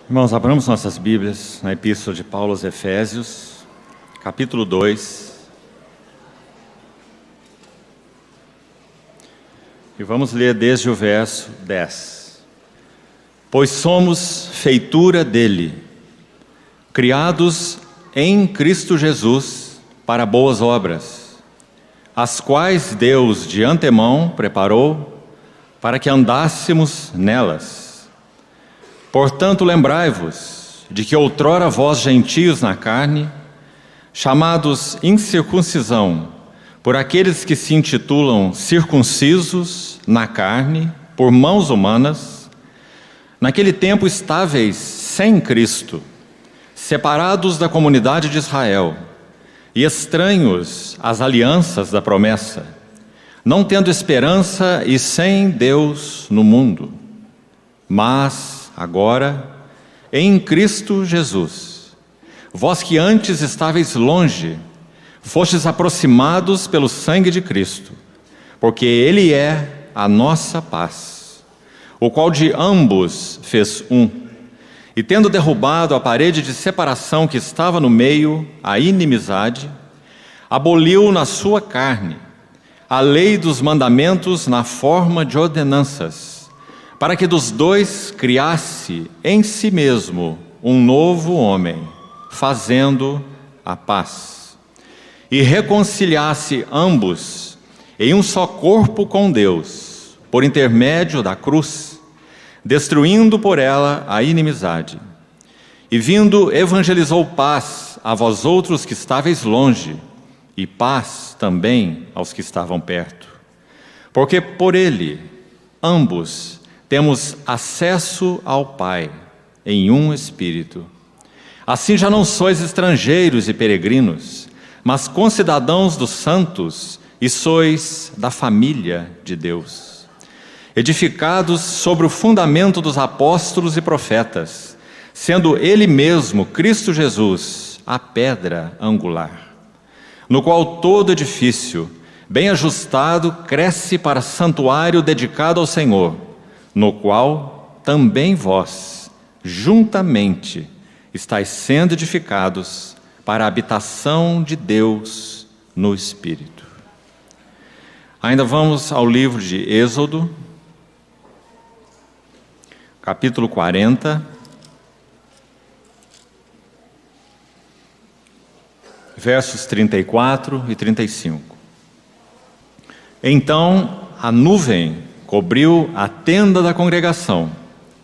Irmãos, abramos nossas Bíblias na Epístola de Paulo aos Efésios, capítulo 2. E vamos ler desde o verso 10. Pois somos feitura dele, criados em Cristo Jesus para boas obras, as quais Deus de antemão preparou para que andássemos nelas. Portanto, lembrai-vos de que outrora vós gentios na carne, chamados incircuncisão por aqueles que se intitulam circuncisos na carne, por mãos humanas, naquele tempo estáveis sem Cristo, separados da comunidade de Israel e estranhos às alianças da promessa, não tendo esperança e sem Deus no mundo. Mas agora, em Cristo Jesus, vós que antes estáveis longe, fostes aproximados pelo sangue de Cristo, porque Ele é a nossa paz, o qual de ambos fez um, e tendo derrubado a parede de separação que estava no meio, a inimizade, aboliu na sua carne a lei dos mandamentos na forma de ordenanças, para que dos dois criasse em si mesmo um novo homem, fazendo a paz, e reconciliasse ambos em um só corpo com Deus, por intermédio da cruz, destruindo por ela a inimizade. E vindo, evangelizou paz a vós outros que estáveis longe, e paz também aos que estavam perto. Porque por ele, ambos, temos acesso ao Pai em um Espírito. Assim já não sois estrangeiros e peregrinos, mas concidadãos dos santos e sois da família de Deus, edificados sobre o fundamento dos apóstolos e profetas, sendo Ele mesmo, Cristo Jesus, a pedra angular, no qual todo edifício, bem ajustado, cresce para santuário dedicado ao Senhor, no qual também vós, juntamente, estáis sendo edificados para a habitação de Deus no Espírito. Ainda vamos ao livro de Êxodo, capítulo 40, versos 34 e 35. Então a nuvem cobriu a tenda da congregação,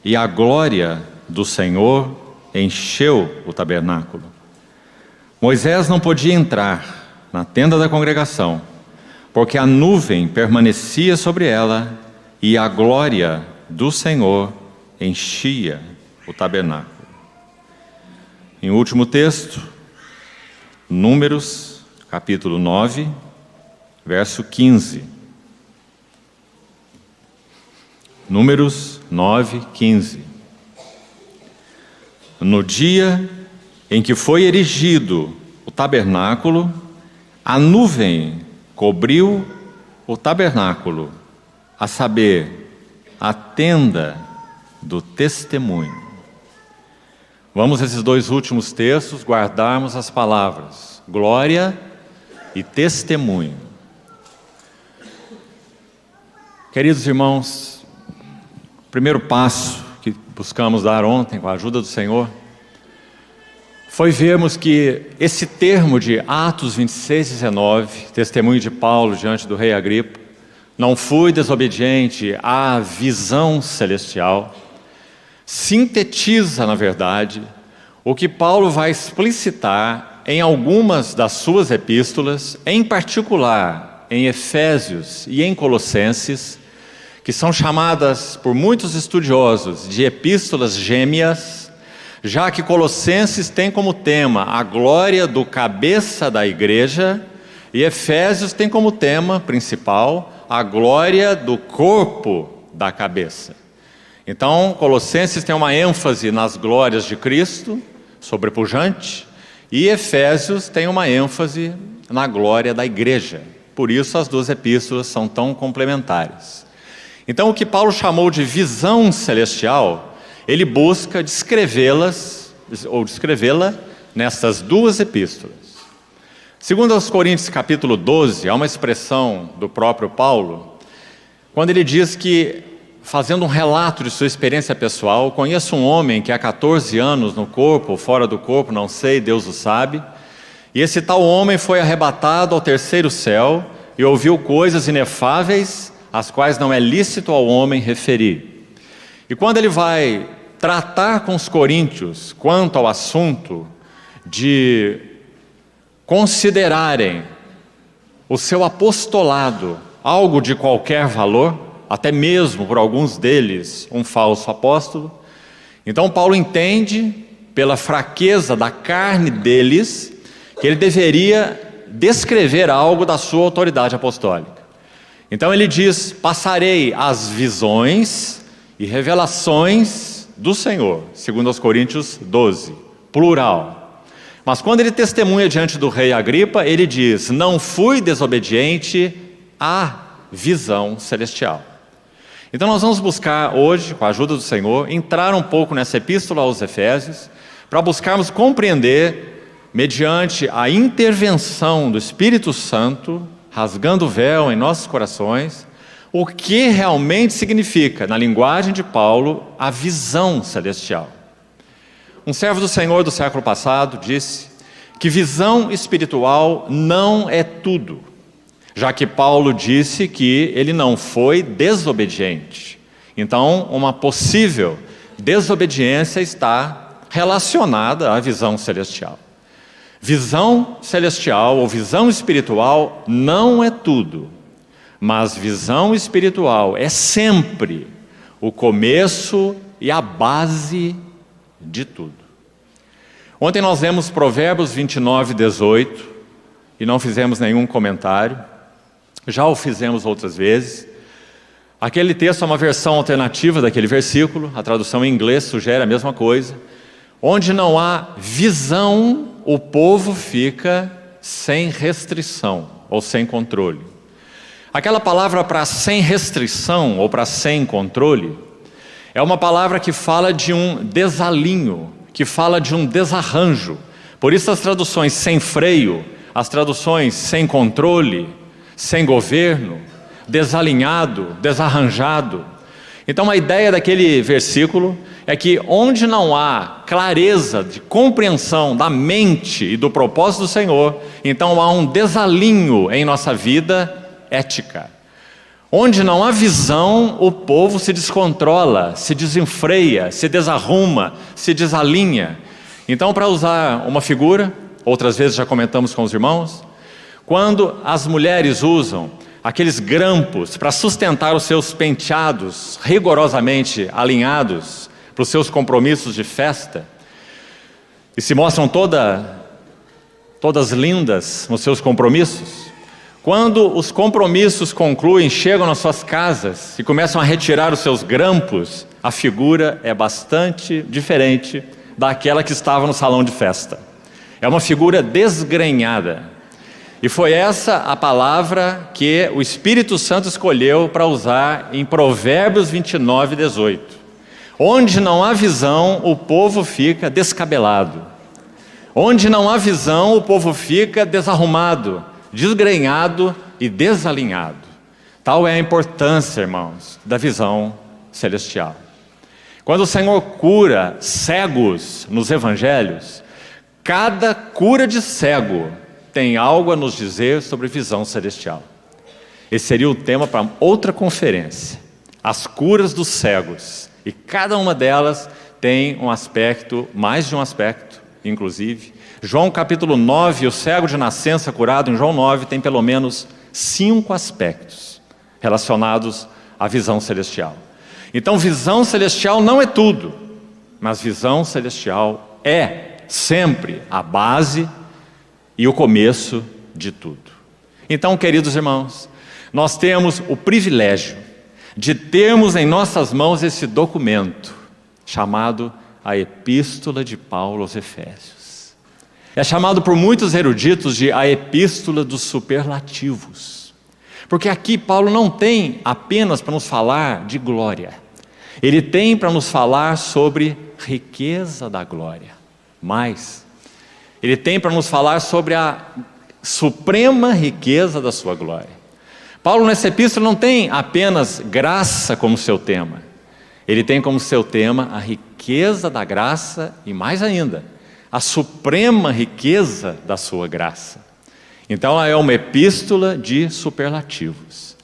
e a glória do Senhor encheu o tabernáculo. Moisés não podia entrar na tenda da congregação, porque a nuvem permanecia sobre ela, e a glória do Senhor enchia o tabernáculo. Em último texto, Números, capítulo 9, verso 15. Números 9, 15. No dia em que foi erigido o tabernáculo, a nuvem cobriu o tabernáculo, a saber, a tenda do testemunho. Vamos esses dois últimos textos guardarmos as palavras glória e testemunho. Queridos irmãos, o primeiro passo que buscamos dar ontem, com a ajuda do Senhor, foi vermos que esse termo de Atos 26, 19, testemunho de Paulo diante do rei Agripa, não fui desobediente à visão celestial, sintetiza, na verdade, o que Paulo vai explicitar em algumas das suas epístolas, em particular em Efésios e em Colossenses, que são chamadas por muitos estudiosos de epístolas gêmeas, já que Colossenses tem como tema a glória do cabeça da igreja, e Efésios tem como tema principal a glória do corpo da cabeça. Então, Colossenses tem uma ênfase nas glórias de Cristo, sobrepujante, e Efésios tem uma ênfase na glória da igreja. Por isso as duas epístolas são tão complementares. Então, o que Paulo chamou de visão celestial ele busca descrevê-las, ou descrevê-la, nessas duas epístolas. Segundo aos Coríntios capítulo 12, há uma expressão do próprio Paulo, quando ele diz que, fazendo um relato de sua experiência pessoal, conheço um homem que há 14 anos no corpo, fora do corpo, não sei, Deus o sabe, e esse tal homem foi arrebatado ao terceiro céu e ouviu coisas inefáveis, as quais não é lícito ao homem referir. E quando ele vai tratar com os coríntios quanto ao assunto de considerarem o seu apostolado algo de qualquer valor, até mesmo por alguns deles um falso apóstolo, então Paulo entende, pela fraqueza da carne deles, que ele deveria descrever algo da sua autoridade apostólica. Então ele diz: passarei as visões e revelações do Senhor, segundo aos Coríntios 12, plural. Mas quando ele testemunha diante do rei Agripa, ele diz: não fui desobediente à visão celestial. Então nós vamos buscar hoje, com a ajuda do Senhor, entrar um pouco nessa epístola aos Efésios, para buscarmos compreender, mediante a intervenção do Espírito Santo, rasgando o véu em nossos corações, o que realmente significa, na linguagem de Paulo, a visão celestial. Um servo do Senhor do século passado disse que visão espiritual não é tudo, já que Paulo disse que ele não foi desobediente. Então, uma possível desobediência está relacionada à visão celestial. Visão celestial ou visão espiritual não é tudo, mas visão espiritual é sempre o começo e a base de tudo. Ontem nós lemos Provérbios 29, 18 e não fizemos nenhum comentário. Já o fizemos outras vezes. Aquele texto é uma versão alternativa daquele versículo, a tradução em inglês sugere a mesma coisa. Onde não há visão, o povo fica sem restrição ou sem controle. Aquela palavra para sem restrição ou para sem controle é uma palavra que fala de um desalinho, que fala de um desarranjo. Por isso as traduções sem freio, as traduções sem controle, sem governo, desalinhado, desarranjado. Então a ideia daquele versículo é que onde não há clareza de compreensão da mente e do propósito do Senhor, então há um desalinho em nossa vida ética. Onde não há visão, o povo se descontrola, se desenfreia, se desarruma, se desalinha. Então, para usar uma figura, outras vezes já comentamos com os irmãos, quando as mulheres usam aqueles grampos para sustentar os seus penteados rigorosamente alinhados para os seus compromissos de festa, e se mostram todas lindas nos seus compromissos, quando os compromissos concluem, chegam nas suas casas e começam a retirar os seus grampos, a figura é bastante diferente daquela que estava no salão de festa. É uma figura desgrenhada. E foi essa a palavra que o Espírito Santo escolheu para usar em Provérbios 29, 18. Onde não há visão, o povo fica descabelado. Onde não há visão, o povo fica desarrumado, desgrenhado e desalinhado. Tal é a importância, irmãos, da visão celestial. Quando o Senhor cura cegos nos evangelhos, cada cura de cego tem algo a nos dizer sobre visão celestial. Esse seria o tema para outra conferência. As curas dos cegos. E cada uma delas tem um aspecto, mais de um aspecto, inclusive. João capítulo 9, o cego de nascença curado em João 9 tem pelo menos 5 aspectos relacionados à visão celestial. Então visão celestial não é tudo, mas visão celestial é sempre a base e o começo de tudo. Então, queridos irmãos, nós temos o privilégio de termos em nossas mãos esse documento chamado a Epístola de Paulo aos Efésios. É chamado por muitos eruditos de a Epístola dos Superlativos, porque aqui Paulo não tem apenas para nos falar de glória, Ele tem para nos falar sobre riqueza da glória. Mais, Ele tem para nos falar sobre a suprema riqueza da sua glória. Paulo nessa epístola não tem apenas graça como seu tema. Ele tem como seu tema a riqueza da graça e mais ainda, a suprema riqueza da sua graça. Então é uma epístola de superlativos.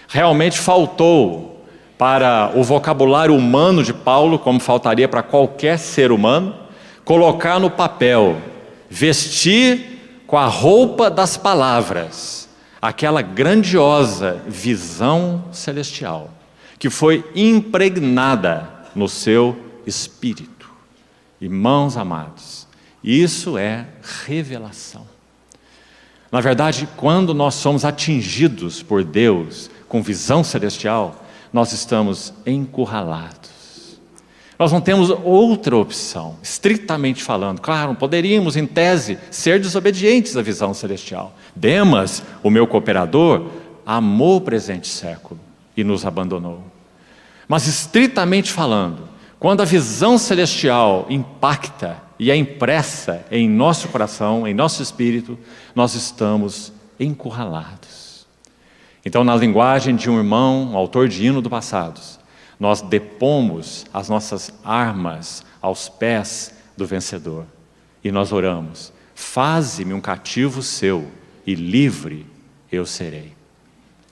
Realmente faltou para o vocabulário humano de Paulo, como faltaria para qualquer ser humano, colocar no papel, vestir com a roupa das palavras, aquela grandiosa visão celestial, que foi impregnada no seu espírito. Irmãos amados, isso é revelação. Na verdade, quando nós somos atingidos por Deus com visão celestial, nós estamos encurralados. Nós não temos outra opção, estritamente falando. Claro, poderíamos, em tese, ser desobedientes à visão celestial. Demas, o meu cooperador, amou o presente século e nos abandonou. Mas, estritamente falando, quando a visão celestial impacta e é impressa em nosso coração, em nosso espírito, nós estamos encurralados. Então, na linguagem de um irmão, um autor de hino do passado, nós depomos as nossas armas aos pés do vencedor e nós oramos: faze-me um cativo seu e livre eu serei.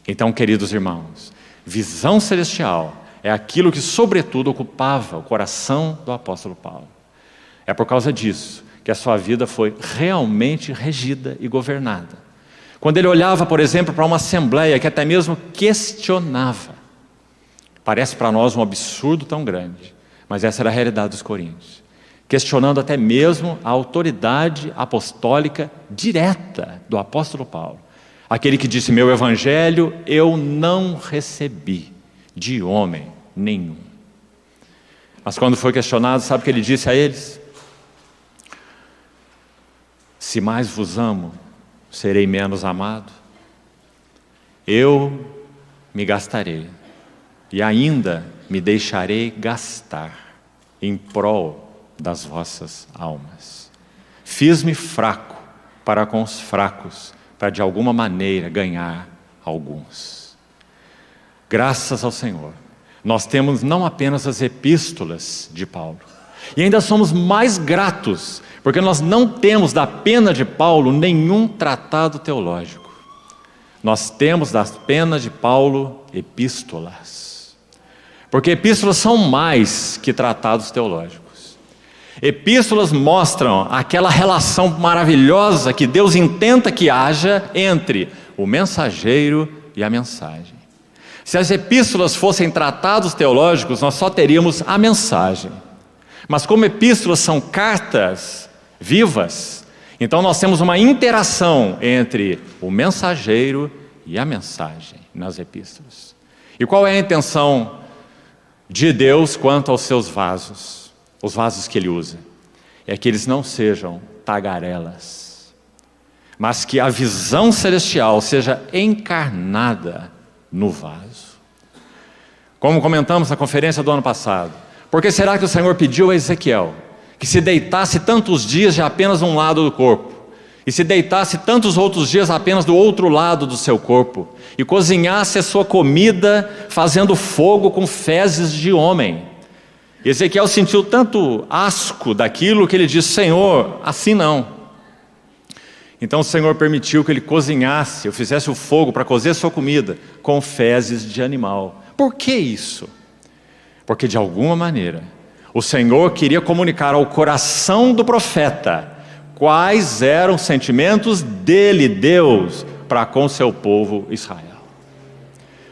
Então, queridos irmãos, visão celestial é aquilo que sobretudo ocupava o coração do apóstolo Paulo. É por causa disso que a sua vida foi realmente regida e governada. Quando ele olhava, por exemplo, para uma assembleia que até mesmo questionava, parece para nós um absurdo tão grande, mas essa era a realidade dos coríntios, questionando até mesmo a autoridade apostólica direta do apóstolo Paulo, aquele que disse: meu evangelho eu não recebi de homem nenhum. Mas quando foi questionado, sabe o que ele disse a eles? Se mais vos amo, serei menos amado. Eu me gastarei e ainda me deixarei gastar em prol das vossas almas. Fiz-me fraco para com os fracos, para de alguma maneira ganhar alguns. Graças ao Senhor, nós temos não apenas as epístolas de Paulo, e ainda somos mais gratos, porque nós não temos da pena de Paulo nenhum tratado teológico. Nós temos da pena de Paulo epístolas. Porque epístolas são mais que tratados teológicos. Epístolas mostram aquela relação maravilhosa que Deus intenta que haja entre o mensageiro e a mensagem. Se as epístolas fossem tratados teológicos, nós só teríamos a mensagem. Mas como epístolas são cartas vivas, então nós temos uma interação entre o mensageiro e a mensagem nas epístolas. E qual é a intenção de Deus quanto aos seus vasos, os vasos que Ele usa? É que eles não sejam tagarelas, mas que a visão celestial seja encarnada no vaso. Como comentamos na conferência do ano passado, por que será que o Senhor pediu a Ezequiel que se deitasse tantos dias de apenas um lado do corpo, e se deitasse tantos outros dias apenas do outro lado do seu corpo, e cozinhasse a sua comida fazendo fogo com fezes de homem? Ezequiel sentiu tanto asco daquilo que ele disse: Senhor, assim não. Então o Senhor permitiu que ele cozinhasse, ou fizesse o fogo para cozer sua comida com fezes de animal. Por que isso? Porque de alguma maneira o Senhor queria comunicar ao coração do profeta quais eram os sentimentos dele, Deus, para com seu povo Israel.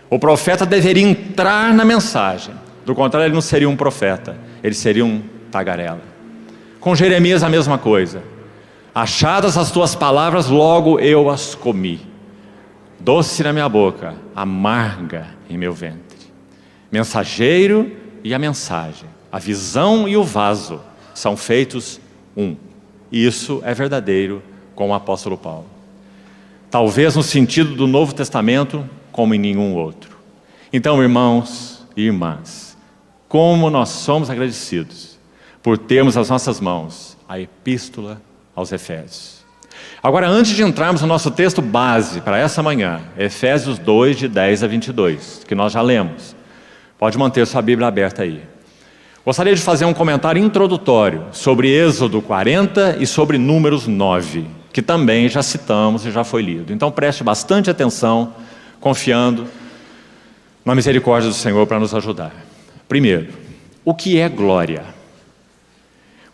O profeta deveria entrar na mensagem, do contrário ele não seria um profeta, ele seria um tagarela. Com Jeremias a mesma coisa: achadas as tuas palavras, logo eu as comi, doce na minha boca, amarga em meu ventre. Mensageiro e a mensagem, a visão e o vaso são feitos um. Isso é verdadeiro com o apóstolo Paulo. Talvez no sentido do Novo Testamento, como em nenhum outro. Então, irmãos e irmãs, como nós somos agradecidos por termos nas nossas mãos a Epístola aos Efésios. Agora, antes de entrarmos no nosso texto base para essa manhã, Efésios 2, de 10 a 22, que nós já lemos. Pode manter sua Bíblia aberta aí. Gostaria de fazer um comentário introdutório sobre Êxodo 40 e sobre Números 9, que também já citamos e já foi lido. Então preste bastante atenção, confiando na misericórdia do Senhor para nos ajudar. Primeiro, o que é glória?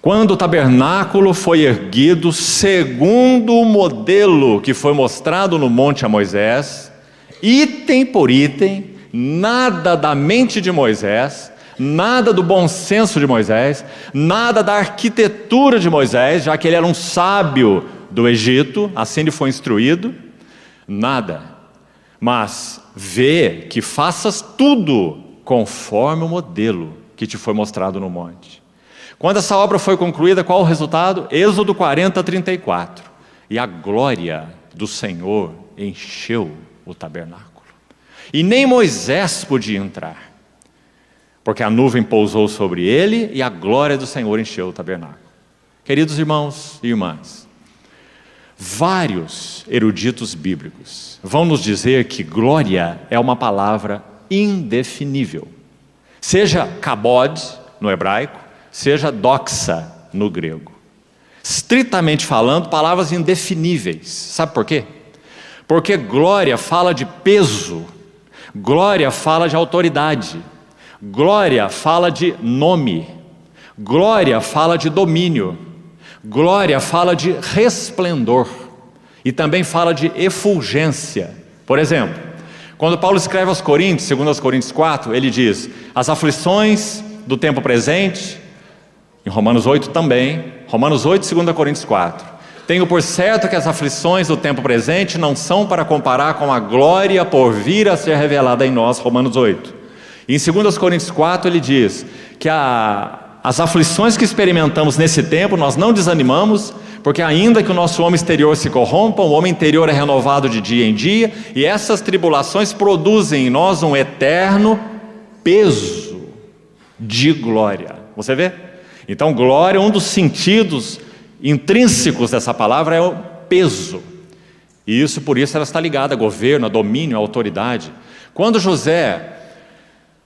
Quando o tabernáculo foi erguido segundo o modelo que foi mostrado no monte a Moisés, item por item, nada da mente de Moisés, nada do bom senso de Moisés, nada da arquitetura de Moisés, já que ele era um sábio do Egito, assim ele foi instruído, nada. Mas vê que faças tudo conforme o modelo que te foi mostrado no monte. Quando essa obra foi concluída, qual o resultado? Êxodo 40, 34. E a glória do Senhor encheu o tabernáculo. E nem Moisés podia entrar, porque a nuvem pousou sobre ele e a glória do Senhor encheu o tabernáculo. Queridos irmãos e irmãs, vários eruditos bíblicos vão nos dizer que glória é uma palavra indefinível. Seja kabod no hebraico, seja doxa no grego. Estritamente falando, palavras indefiníveis. Sabe por quê? Porque glória fala de peso, glória fala de autoridade, glória fala de nome, glória fala de domínio, glória fala de resplendor e também fala de efulgência. Por exemplo, quando Paulo escreve aos Coríntios, segundo aos Coríntios 4, ele diz: as aflições do tempo presente, em Romanos 8 também, Romanos 8, 2 Coríntios 4. Tenho por certo que as aflições do tempo presente não são para comparar com a glória por vir a ser revelada em nós, Romanos 8. E em 2 Coríntios 4 ele diz que as aflições que experimentamos nesse tempo, nós não desanimamos, porque ainda que o nosso homem exterior se corrompa, o homem interior é renovado de dia em dia, e essas tribulações produzem em nós um eterno peso de glória. Você vê? Então glória, um dos sentidos intrínsecos dessa palavra é o peso. E isso, por isso, ela está ligada a governo, a domínio, a autoridade. Quando José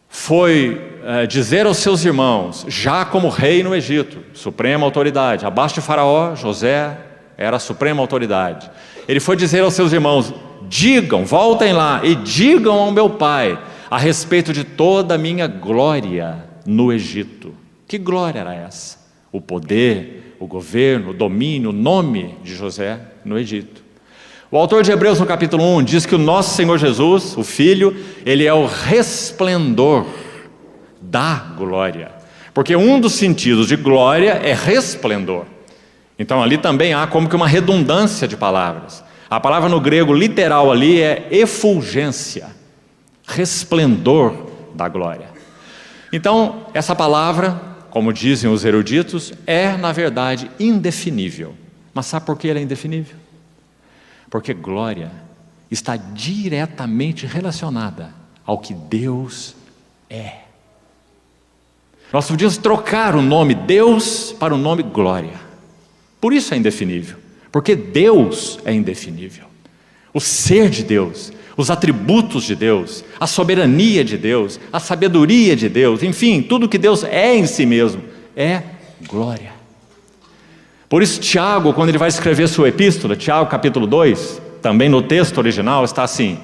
foi dizer aos seus irmãos, já como rei no Egito, suprema autoridade, abaixo de Faraó, José era a suprema autoridade. Ele foi dizer aos seus irmãos: digam, voltem lá e digam ao meu pai a respeito de toda a minha glória no Egito. Que glória era essa? O poder, o governo, o domínio, o nome de José no Egito. O autor de Hebreus no capítulo 1 diz que o nosso Senhor Jesus, o Filho, ele é o resplendor da glória, porque um dos sentidos de glória é resplendor. Então ali também há como que uma redundância de palavras. A palavra no grego literal ali é efulgência, resplendor da glória. Então essa palavra, como dizem os eruditos, é na verdade indefinível. Mas sabe por que ela é indefinível? Porque glória está diretamente relacionada ao que Deus é. Nós podíamos trocar o nome Deus para o nome glória. Por isso é indefinível, porque Deus é indefinível. O ser de Deus, os atributos de Deus, a soberania de Deus, a sabedoria de Deus, enfim, tudo que Deus é em si mesmo, é glória. Por isso Tiago, quando ele vai escrever sua epístola, Tiago capítulo 2, também no texto original está assim: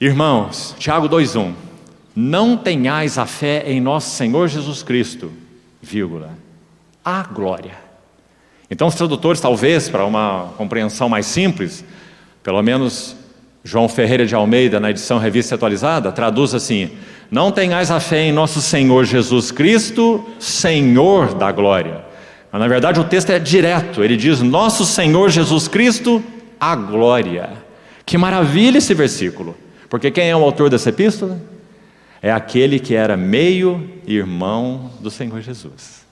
irmãos, Tiago 2:1, não tenhais a fé em nosso Senhor Jesus Cristo, vírgula, a glória. Então os tradutores, talvez, para uma compreensão mais simples, pelo menos João Ferreira de Almeida, na edição Revista Atualizada, traduz assim: não tenhais a fé em nosso Senhor Jesus Cristo, Senhor da glória. Mas na verdade o texto é direto, ele diz: nosso Senhor Jesus Cristo, a glória. Que maravilha esse versículo, porque quem é o autor dessa epístola? É aquele que era meio-irmão do Senhor Jesus.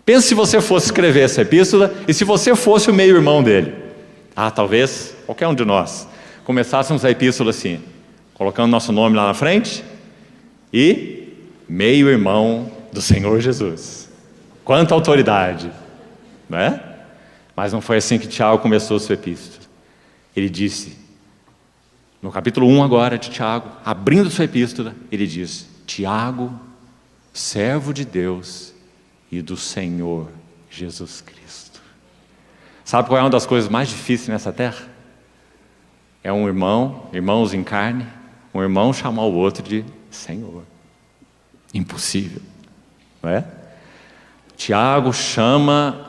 Pense se você fosse escrever essa epístola e se você fosse o meio-irmão dele. Talvez qualquer um de nós começássemos a epístola assim, colocando nosso nome lá na frente e meio-irmão do Senhor Jesus. Quanta autoridade, não é? Mas não foi assim que Tiago começou sua epístola. Ele disse, no capítulo 1 agora de Tiago, abrindo sua epístola, ele diz: Tiago, servo de Deus e do Senhor Jesus Cristo. Sabe qual é uma das coisas mais difíceis nessa terra? É um irmão, irmãos em carne, um irmão chamar o outro de Senhor. Impossível, não é? Tiago chama,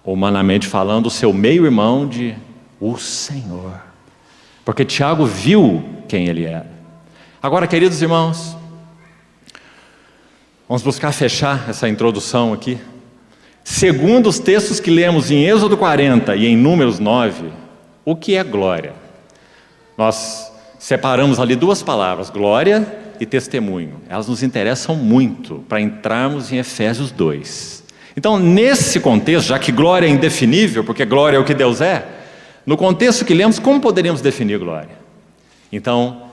humanamente falando, o seu meio-irmão de o Senhor, porque Tiago viu quem ele era. Agora, queridos irmãos, vamos buscar fechar essa introdução aqui. Segundo os textos que lemos em Êxodo 40 e em Números 9, o que é glória? Nós separamos ali duas palavras, glória e testemunho. Elas nos interessam muito para entrarmos em Efésios 2. Então, nesse contexto, já que glória é indefinível, porque glória é o que Deus é, no contexto que lemos, como poderíamos definir glória? Então,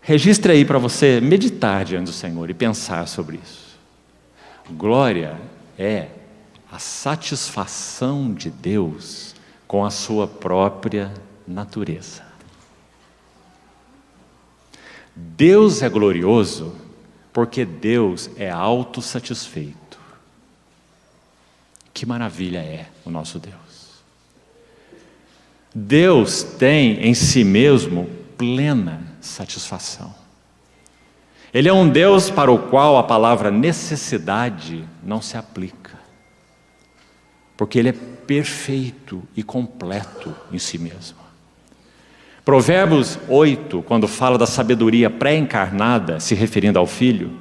registre aí para você meditar diante do Senhor e pensar sobre isso. Glória é a satisfação de Deus com a sua própria natureza. Deus é glorioso porque Deus é autossatisfeito. Que maravilha é o nosso Deus. Deus tem em si mesmo plena satisfação. Ele é um Deus para o qual a palavra necessidade não se aplica, porque Ele é perfeito e completo em si mesmo. Provérbios 8, quando fala da sabedoria pré-encarnada, se referindo ao Filho,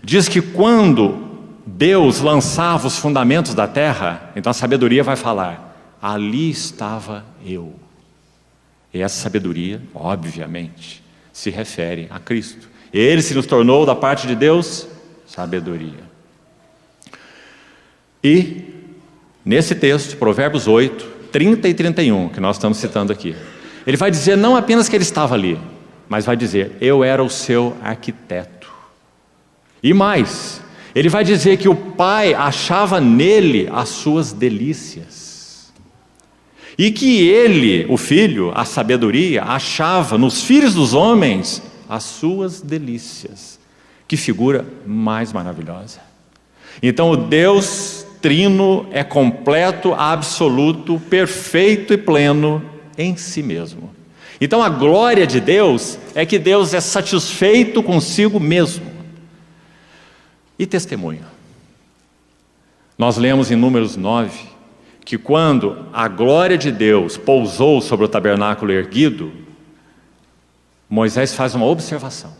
diz que quando Deus lançava os fundamentos da terra, então a sabedoria vai falar, ali estava eu. E essa sabedoria, obviamente, se refere a Cristo. Ele se nos tornou, da parte de Deus, sabedoria. E, nesse texto, Provérbios 8, 30 e 31, que nós estamos citando aqui, ele vai dizer não apenas que ele estava ali, mas vai dizer, eu era o seu arquiteto. E mais, ele vai dizer que o Pai achava nele as suas delícias. E que ele, o Filho, a sabedoria, achava nos filhos dos homens as suas delícias. Que figura mais maravilhosa. Então o Deus Trino é completo, absoluto, perfeito e pleno em si mesmo. Então a glória de Deus é que Deus é satisfeito consigo mesmo. E testemunho. Nós lemos em Números 9 que quando a glória de Deus pousou sobre o tabernáculo erguido, Moisés faz uma observação,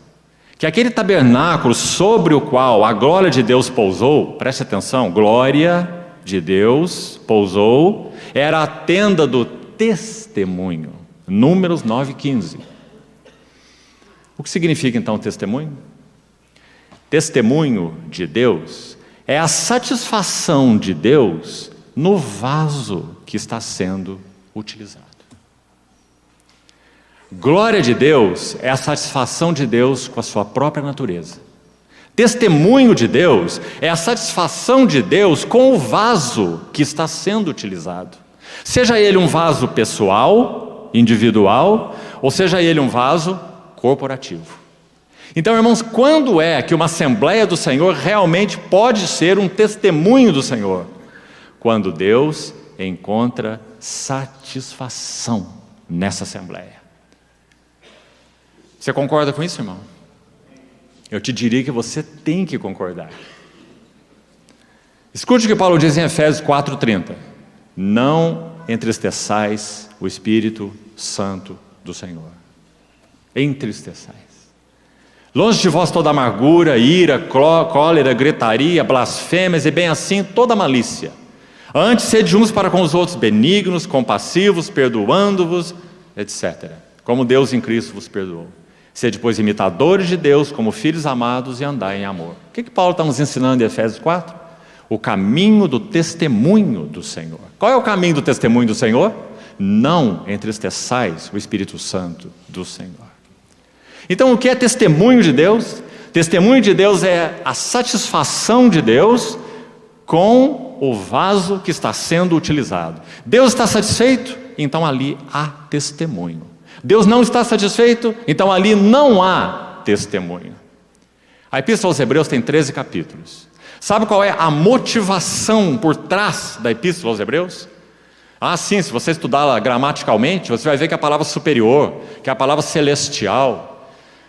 que aquele tabernáculo sobre o qual a glória de Deus pousou, preste atenção, glória de Deus pousou, era a tenda do testemunho, Números 9:15. O que significa então testemunho? Testemunho de Deus é a satisfação de Deus no vaso que está sendo utilizado. Glória de Deus é a satisfação de Deus com a sua própria natureza. Testemunho de Deus é a satisfação de Deus com o vaso que está sendo utilizado. Seja ele um vaso pessoal, individual, ou seja ele um vaso corporativo. Então, irmãos, quando é que uma Assembleia do Senhor realmente pode ser um testemunho do Senhor? Quando Deus encontra satisfação nessa Assembleia. Você concorda com isso, irmão? Eu te diria que você tem que concordar. Escute o que Paulo diz em Efésios 4:30. Não entristeçais o Espírito Santo do Senhor. Entristeçais. Longe de vós toda amargura, ira, cólera, gritaria, blasfêmias e bem assim toda malícia. Antes sede uns para com os outros benignos, compassivos, perdoando-vos, etc. Como Deus em Cristo vos perdoou. Sede, pois, imitadores de Deus, como filhos amados, e andai em amor. O que Paulo está nos ensinando em Efésios 4? O caminho do testemunho do Senhor. Qual é o caminho do testemunho do Senhor? Não entristeçais o Espírito Santo do Senhor. Então, o que é testemunho de Deus? Testemunho de Deus é a satisfação de Deus com o vaso que está sendo utilizado. Deus está satisfeito? Então ali há testemunho. Deus não está satisfeito? Então ali não há testemunho. A Epístola aos Hebreus tem 13 capítulos. Sabe qual é a motivação por trás da Epístola aos Hebreus? Sim, se você estudá-la gramaticalmente, você vai ver que a palavra superior, que a palavra celestial,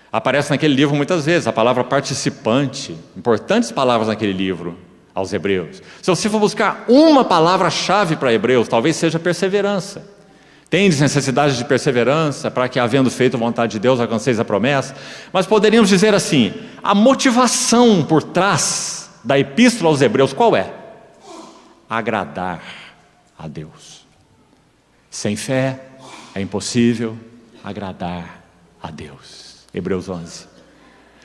aparece naquele livro muitas vezes, a palavra participante, importantes palavras naquele livro, aos Hebreus. Se você for buscar uma palavra-chave para Hebreus, talvez seja perseverança. Tendes necessidade de perseverança, para que, havendo feito a vontade de Deus, alcanceis a promessa. Mas poderíamos dizer assim, a motivação por trás da Epístola aos Hebreus, qual é? Agradar a Deus. Sem fé é impossível agradar a Deus. Hebreus 11.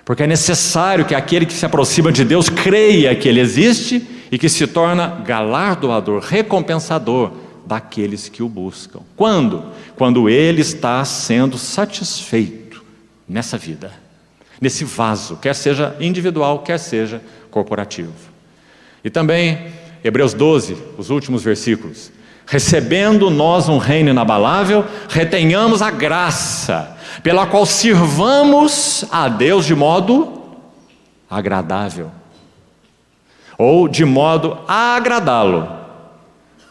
Porque é necessário que aquele que se aproxima de Deus creia que Ele existe e que se torna galardoador, recompensador daqueles que o buscam. Quando? Quando Ele está sendo satisfeito nessa vida, nesse vaso, quer seja individual, quer seja corporativo. E também, Hebreus 12, os últimos versículos. Recebendo nós um reino inabalável, retenhamos a graça, pela qual sirvamos a Deus de modo agradável, ou de modo a agradá-lo,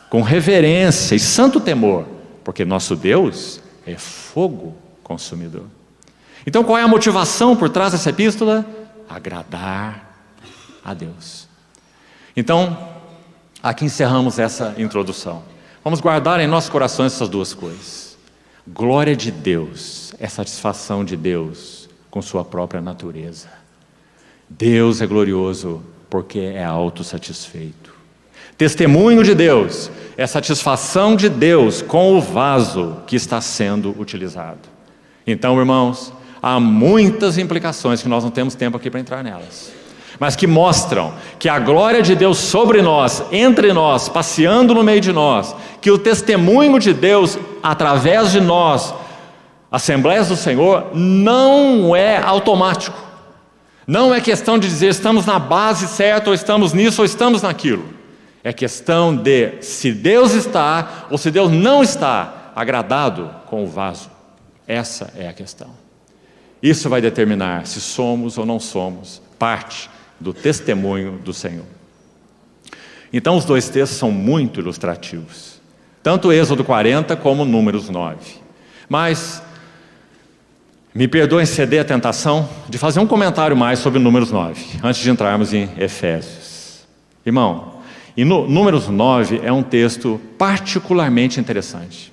com reverência e santo temor, porque nosso Deus é fogo consumidor. Então qual é a motivação por trás dessa epístola? Agradar a Deus. Então, aqui encerramos essa introdução. Vamos guardar em nossos corações essas duas coisas. Glória de Deus é satisfação de Deus com sua própria natureza. Deus é glorioso porque é autossatisfeito. Testemunho de Deus é satisfação de Deus com o vaso que está sendo utilizado. Então, irmãos, há muitas implicações que nós não temos tempo aqui para entrar nelas, mas que mostram que a glória de Deus sobre nós, entre nós, passeando no meio de nós, que o testemunho de Deus através de nós, Assembleias do Senhor, não é automático. Não é questão de dizer estamos na base certa, ou estamos nisso, ou estamos naquilo. É questão de se Deus está, ou se Deus não está agradado com o vaso. Essa é a questão. Isso vai determinar se somos ou não somos parte do testemunho do Senhor. Então os dois textos são muito ilustrativos, tanto Êxodo 40 como Números 9. Mas me perdoem ceder à tentação de fazer um comentário mais sobre Números 9, antes de entrarmos em Efésios. Irmão, e Números 9 é um texto particularmente interessante.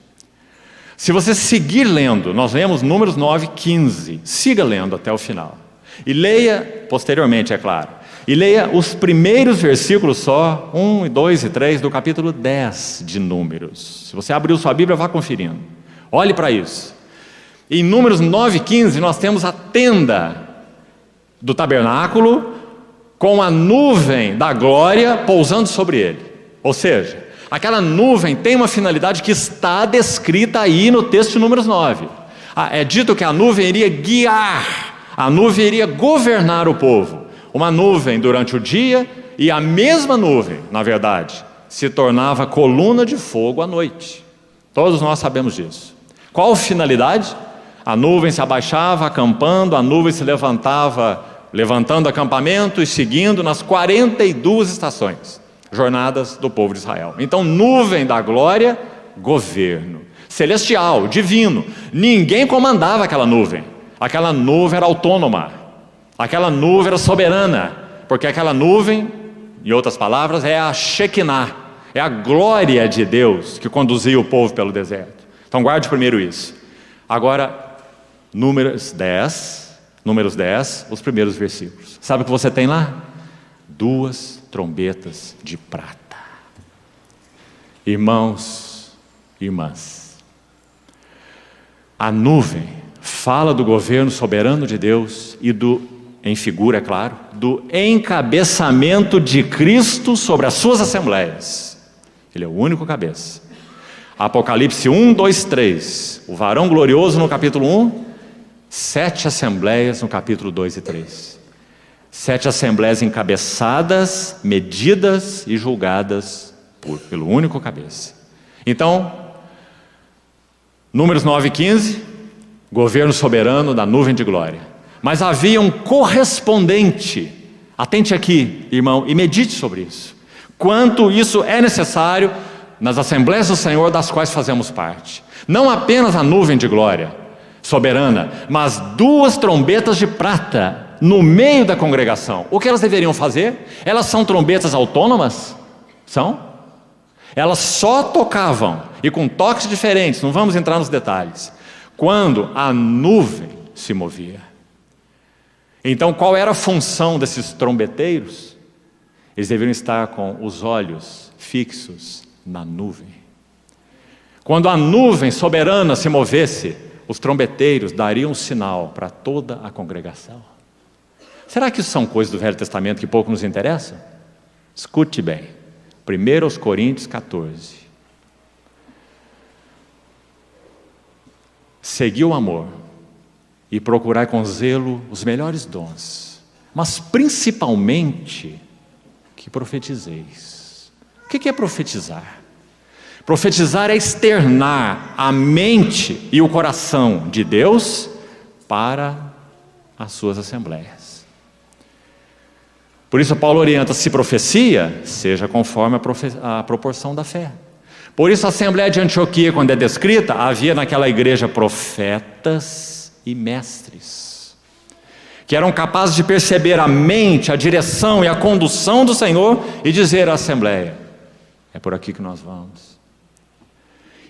Se você seguir lendo, nós lemos Números 9, 15, siga lendo até o final. E leia posteriormente, é claro. E leia os primeiros versículos só, 1, 2 e 3 do capítulo 10 de Números. Se você abriu sua Bíblia, vá conferindo. Olhe para isso. Em Números 9, 15, nós temos a tenda do tabernáculo com a nuvem da glória pousando sobre ele. Ou seja, aquela nuvem tem uma finalidade que está descrita aí no texto de Números 9. É dito que a nuvem iria guiar, a nuvem iria governar o povo. Uma nuvem durante o dia e a mesma nuvem, na verdade, se tornava coluna de fogo à noite. Todos nós sabemos disso. Qual a finalidade? A nuvem se abaixava acampando, a nuvem se levantava, levantando acampamento e seguindo nas 42 estações, jornadas do povo de Israel. Então, nuvem da glória, governo. Celestial, divino. Ninguém comandava aquela nuvem era autônoma. Aquela nuvem era soberana, porque aquela nuvem, em outras palavras, é a Shekinah, é a glória de Deus que conduzia o povo pelo deserto. Então guarde primeiro isso. Agora, Números 10, os primeiros versículos. Sabe o que você tem lá? 2 trombetas de prata. Irmãos, irmãs, a nuvem fala do governo soberano de Deus e em figura, é claro, do encabeçamento de Cristo sobre as suas assembleias. Ele é o único cabeça. Apocalipse 1, 2, 3. O varão glorioso no capítulo 1, 7 assembleias no capítulo 2 e 3. 7 assembleias encabeçadas, medidas e julgadas pelo único cabeça. Então, Números 9 e 15, governo soberano da nuvem de glória. Mas havia um correspondente, atente aqui, irmão, e medite sobre isso. Quanto isso é necessário nas Assembleias do Senhor, das quais fazemos parte. Não apenas a nuvem de glória soberana, mas 2 trombetas de prata no meio da congregação. O que elas deveriam fazer? Elas são trombetas autônomas? São? Elas só tocavam, e com toques diferentes, não vamos entrar nos detalhes, quando a nuvem se movia. Então, qual era a função desses trombeteiros? Eles deveriam estar com os olhos fixos na nuvem. Quando a nuvem soberana se movesse, os trombeteiros dariam um sinal para toda a congregação. Será que isso são coisas do Velho Testamento que pouco nos interessam? Escute bem. 1 Coríntios 14. Segui o amor e procurai com zelo os melhores dons, mas principalmente que profetizeis. O que é profetizar? Profetizar é externar a mente e o coração de Deus para as suas assembleias. Por isso Paulo orienta, se profecia, seja conforme a proporção da fé. Por isso a Assembleia de Antioquia, quando é descrita, havia naquela igreja profetas e mestres, que eram capazes de perceber a mente, a direção e a condução do Senhor e dizer à Assembleia, é por aqui que nós vamos.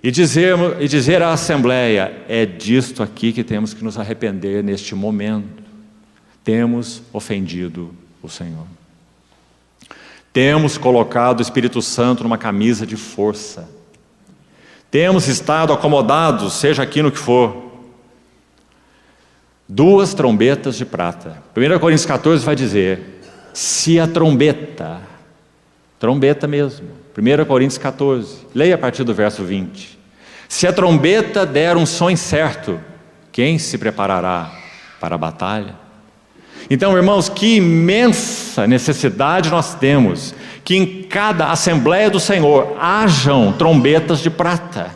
E dizer à Assembleia, é disto aqui que temos que nos arrepender neste momento. Temos ofendido o Senhor. Temos colocado o Espírito Santo numa camisa de força. Temos estado acomodados, seja aqui no que for. 2 trombetas de prata. 1 Coríntios 14 vai dizer, se a trombeta mesmo, 1 Coríntios 14, leia a partir do verso 20. Se a trombeta der um som incerto, quem se preparará para a batalha? Então, irmãos, que imensa necessidade nós temos que em cada Assembleia do Senhor hajam trombetas de prata.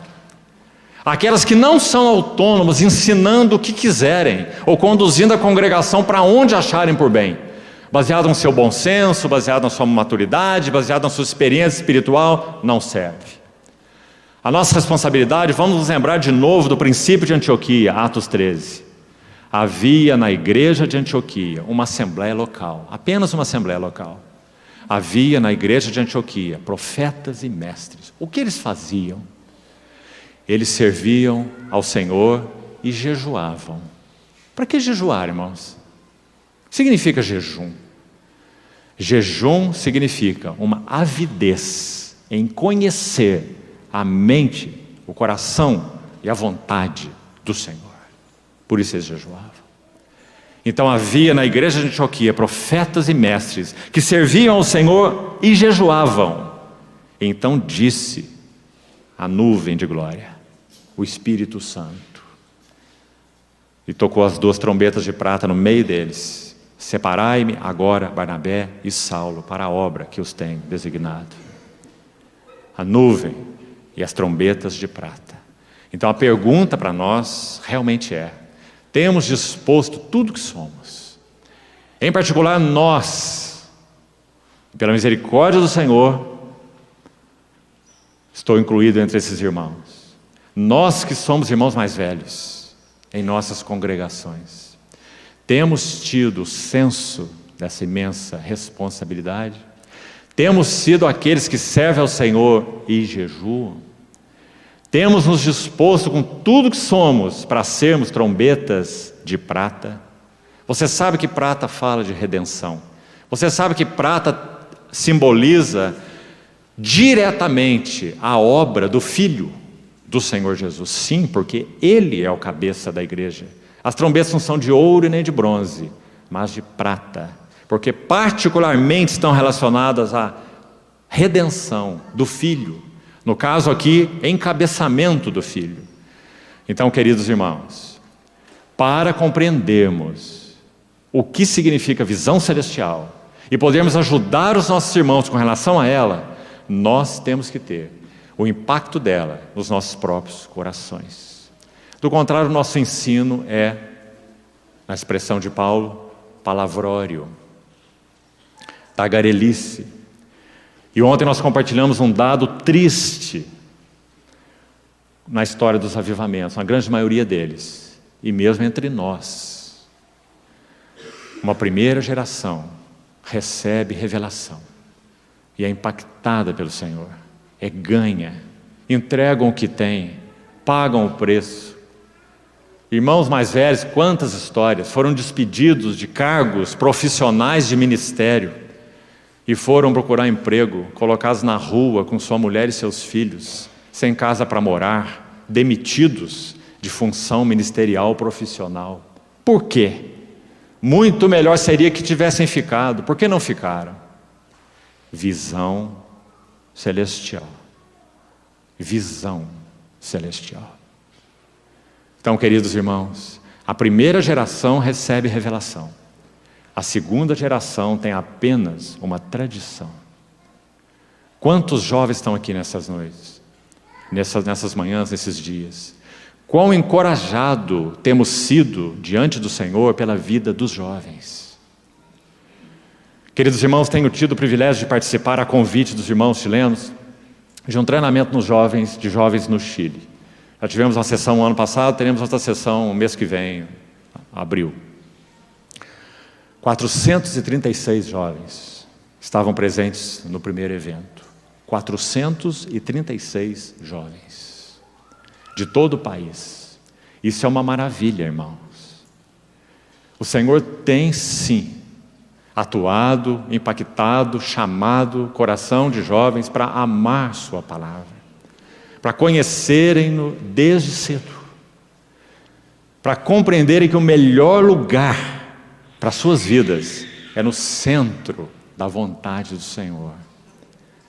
Aquelas que não são autônomas, ensinando o que quiserem, ou conduzindo a congregação para onde acharem por bem, baseado no seu bom senso, baseado na sua maturidade, baseado na sua experiência espiritual, não serve. A nossa responsabilidade, vamos nos lembrar de novo do princípio de Antioquia, Atos 13. Havia na igreja de Antioquia uma assembleia local, apenas uma assembleia local. Havia na igreja de Antioquia profetas e mestres. O que eles faziam? Eles serviam ao Senhor e jejuavam. Para que jejuar, irmãos? O que significa jejum? Jejum significa uma avidez em conhecer a mente, o coração e a vontade do Senhor. Por isso eles jejuavam. Então havia na igreja de Antioquia profetas e mestres que serviam ao Senhor e jejuavam. Então disse a nuvem de glória, o Espírito Santo, e tocou as 2 trombetas de prata no meio deles. Separai-me agora Barnabé e Saulo para a obra que os tenho designado. A nuvem e as trombetas de prata. Então a pergunta para nós realmente é, temos disposto tudo que somos, em particular nós, pela misericórdia do Senhor, estou incluído entre esses irmãos, nós que somos irmãos mais velhos, em nossas congregações, temos tido senso dessa imensa responsabilidade? Temos sido aqueles que servem ao Senhor e jejuam? Temos nos disposto com tudo que somos para sermos trombetas de prata? Você sabe que prata fala de redenção. Você sabe que prata simboliza diretamente a obra do Filho do Senhor Jesus. Sim, porque Ele é o cabeça da igreja. As trombetas não são de ouro e nem de bronze, mas de prata, porque particularmente estão relacionadas à redenção do Filho. No caso aqui, encabeçamento do Filho. Então, queridos irmãos, para compreendermos o que significa visão celestial e podermos ajudar os nossos irmãos com relação a ela, nós temos que ter o impacto dela nos nossos próprios corações. Do contrário, o nosso ensino é, na expressão de Paulo, palavrório, tagarelice. E ontem nós compartilhamos um dado triste na história dos avivamentos, na grande maioria deles, e mesmo entre nós. Uma primeira geração recebe revelação e é impactada pelo Senhor, ganha, entregam o que tem, pagam o preço. Irmãos mais velhos, quantas histórias, foram despedidos de cargos profissionais de ministério e foram procurar emprego, colocados na rua com sua mulher e seus filhos, sem casa para morar, demitidos de função ministerial profissional. Por quê? Muito melhor seria que tivessem ficado. Por que não ficaram? Visão celestial. Visão celestial. Então, queridos irmãos, a primeira geração recebe revelação. A segunda geração tem apenas uma tradição. Quantos jovens estão aqui nessas noites? Nessas manhãs, nesses dias? Quão encorajado temos sido diante do Senhor pela vida dos jovens. Queridos irmãos, tenho tido o privilégio de participar a convite dos irmãos chilenos de um treinamento de jovens no Chile. Já tivemos uma sessão no ano passado, teremos outra sessão no mês que vem, abril. 436 jovens estavam presentes no primeiro evento. 436 jovens, de todo o país. Isso é uma maravilha, irmãos. O Senhor tem sim atuado, impactado, chamado o coração de jovens para amar sua palavra, para conhecerem-no desde cedo, para compreenderem que o melhor lugar para suas vidas é no centro da vontade do Senhor.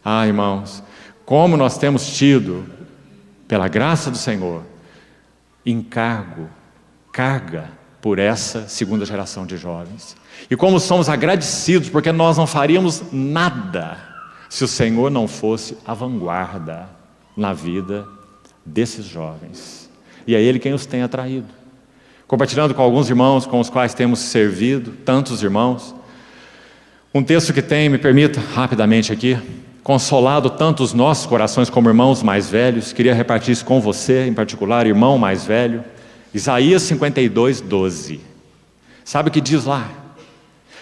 Ah, irmãos, como nós temos tido, pela graça do Senhor, carga por essa segunda geração de jovens. E como somos agradecidos, porque nós não faríamos nada se o Senhor não fosse a vanguarda na vida desses jovens. E é Ele quem os tem atraído. Compartilhando com alguns irmãos com os quais temos servido, tantos irmãos, um texto que tem, me permita rapidamente aqui, consolado tanto os nossos corações como irmãos mais velhos. Queria repartir isso com você, em particular, irmão mais velho. Isaías 52, 12. Sabe o que diz lá?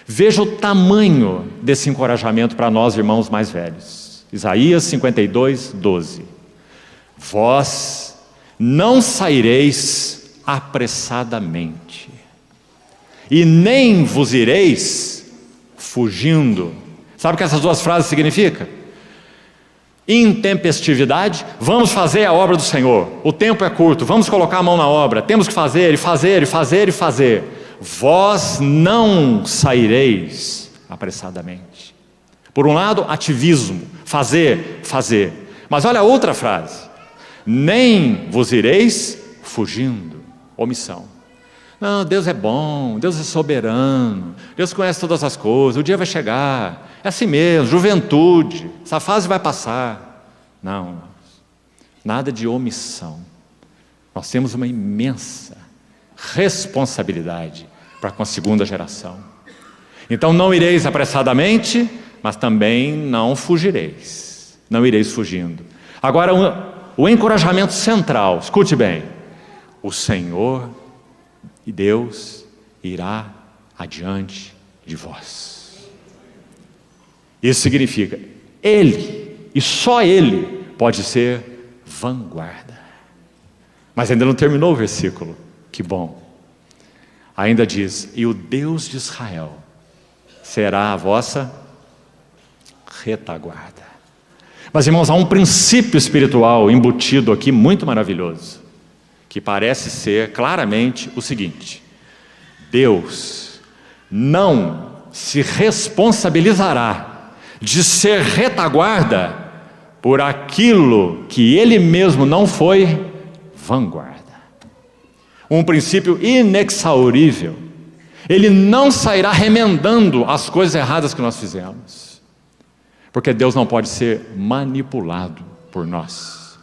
Veja o tamanho desse encorajamento para nós, irmãos mais velhos. Isaías 52, 12. Vós não saireis apressadamente, e nem vos ireis fugindo. Sabe o que essas duas frases significam? Intempestividade, vamos fazer a obra do Senhor, o tempo é curto, vamos colocar a mão na obra, temos que fazer, e fazer, e fazer, e fazer. Vós não saireis apressadamente. Por um lado, ativismo, fazer, mas olha a outra frase, nem vos ireis fugindo, omissão. Não, Deus é bom, Deus é soberano, Deus conhece todas as coisas, o dia vai chegar, é assim mesmo, juventude, essa fase vai passar. Não, nada de omissão. Nós temos uma imensa responsabilidade para com a segunda geração. Então não ireis apressadamente, mas também não fugireis, não ireis fugindo. Agora, o encorajamento central, escute bem, o Senhor e Deus irá adiante de vós. Isso significa, Ele, e só Ele, pode ser vanguarda. Mas ainda não terminou o versículo, que bom. Ainda diz, e o Deus de Israel será a vossa retaguarda. Mas irmãos, há um princípio espiritual embutido aqui muito maravilhoso, que parece ser claramente o seguinte: Deus não se responsabilizará de ser retaguarda por aquilo que Ele mesmo não foi vanguarda. Um princípio inexaurível Ele não sairá remendando as coisas erradas que nós fizemos, porque Deus não pode ser manipulado por nós.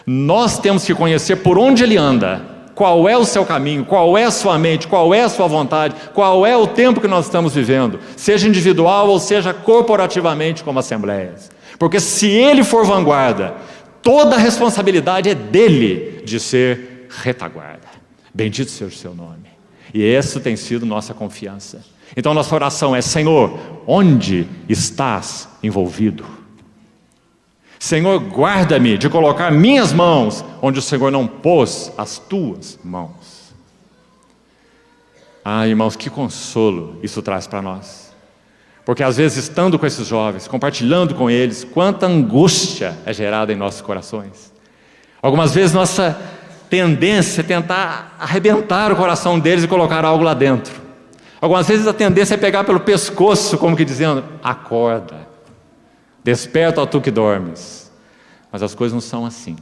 Nós temos que conhecer por onde Ele anda, qual é o seu caminho, qual é a sua mente, qual é a sua vontade, qual é o tempo que nós estamos vivendo, seja individual ou seja corporativamente como assembleias. Porque se Ele for vanguarda, toda a responsabilidade é dele de ser retaguarda. Bendito seja o seu nome. E essa tem sido nossa confiança. Então nossa oração é: Senhor, onde estás envolvido? Senhor, guarda-me de colocar minhas mãos onde o Senhor não pôs as tuas mãos. Ah, irmãos, que consolo isso traz para nós. Porque às vezes, estando com esses jovens, compartilhando com eles, quanta angústia é gerada em nossos corações. Algumas vezes nossa tendência é tentar arrebentar o coração deles e colocar algo lá dentro. Algumas vezes a tendência é pegar pelo pescoço, como que dizendo: acorda, desperta, ó tu que dormes. Mas as coisas não são assim.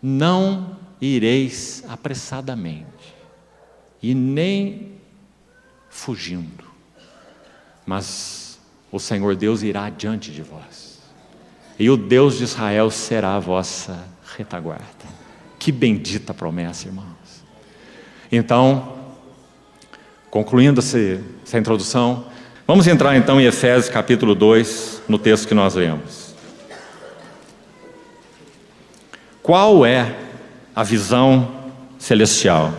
Não ireis apressadamente, e nem fugindo, mas o Senhor Deus irá adiante de vós, e o Deus de Israel será a vossa retaguarda. Que bendita promessa, irmãos. Então, concluindo essa introdução, vamos entrar então em Efésios capítulo 2, no texto que nós lemos. Qual é a visão celestial?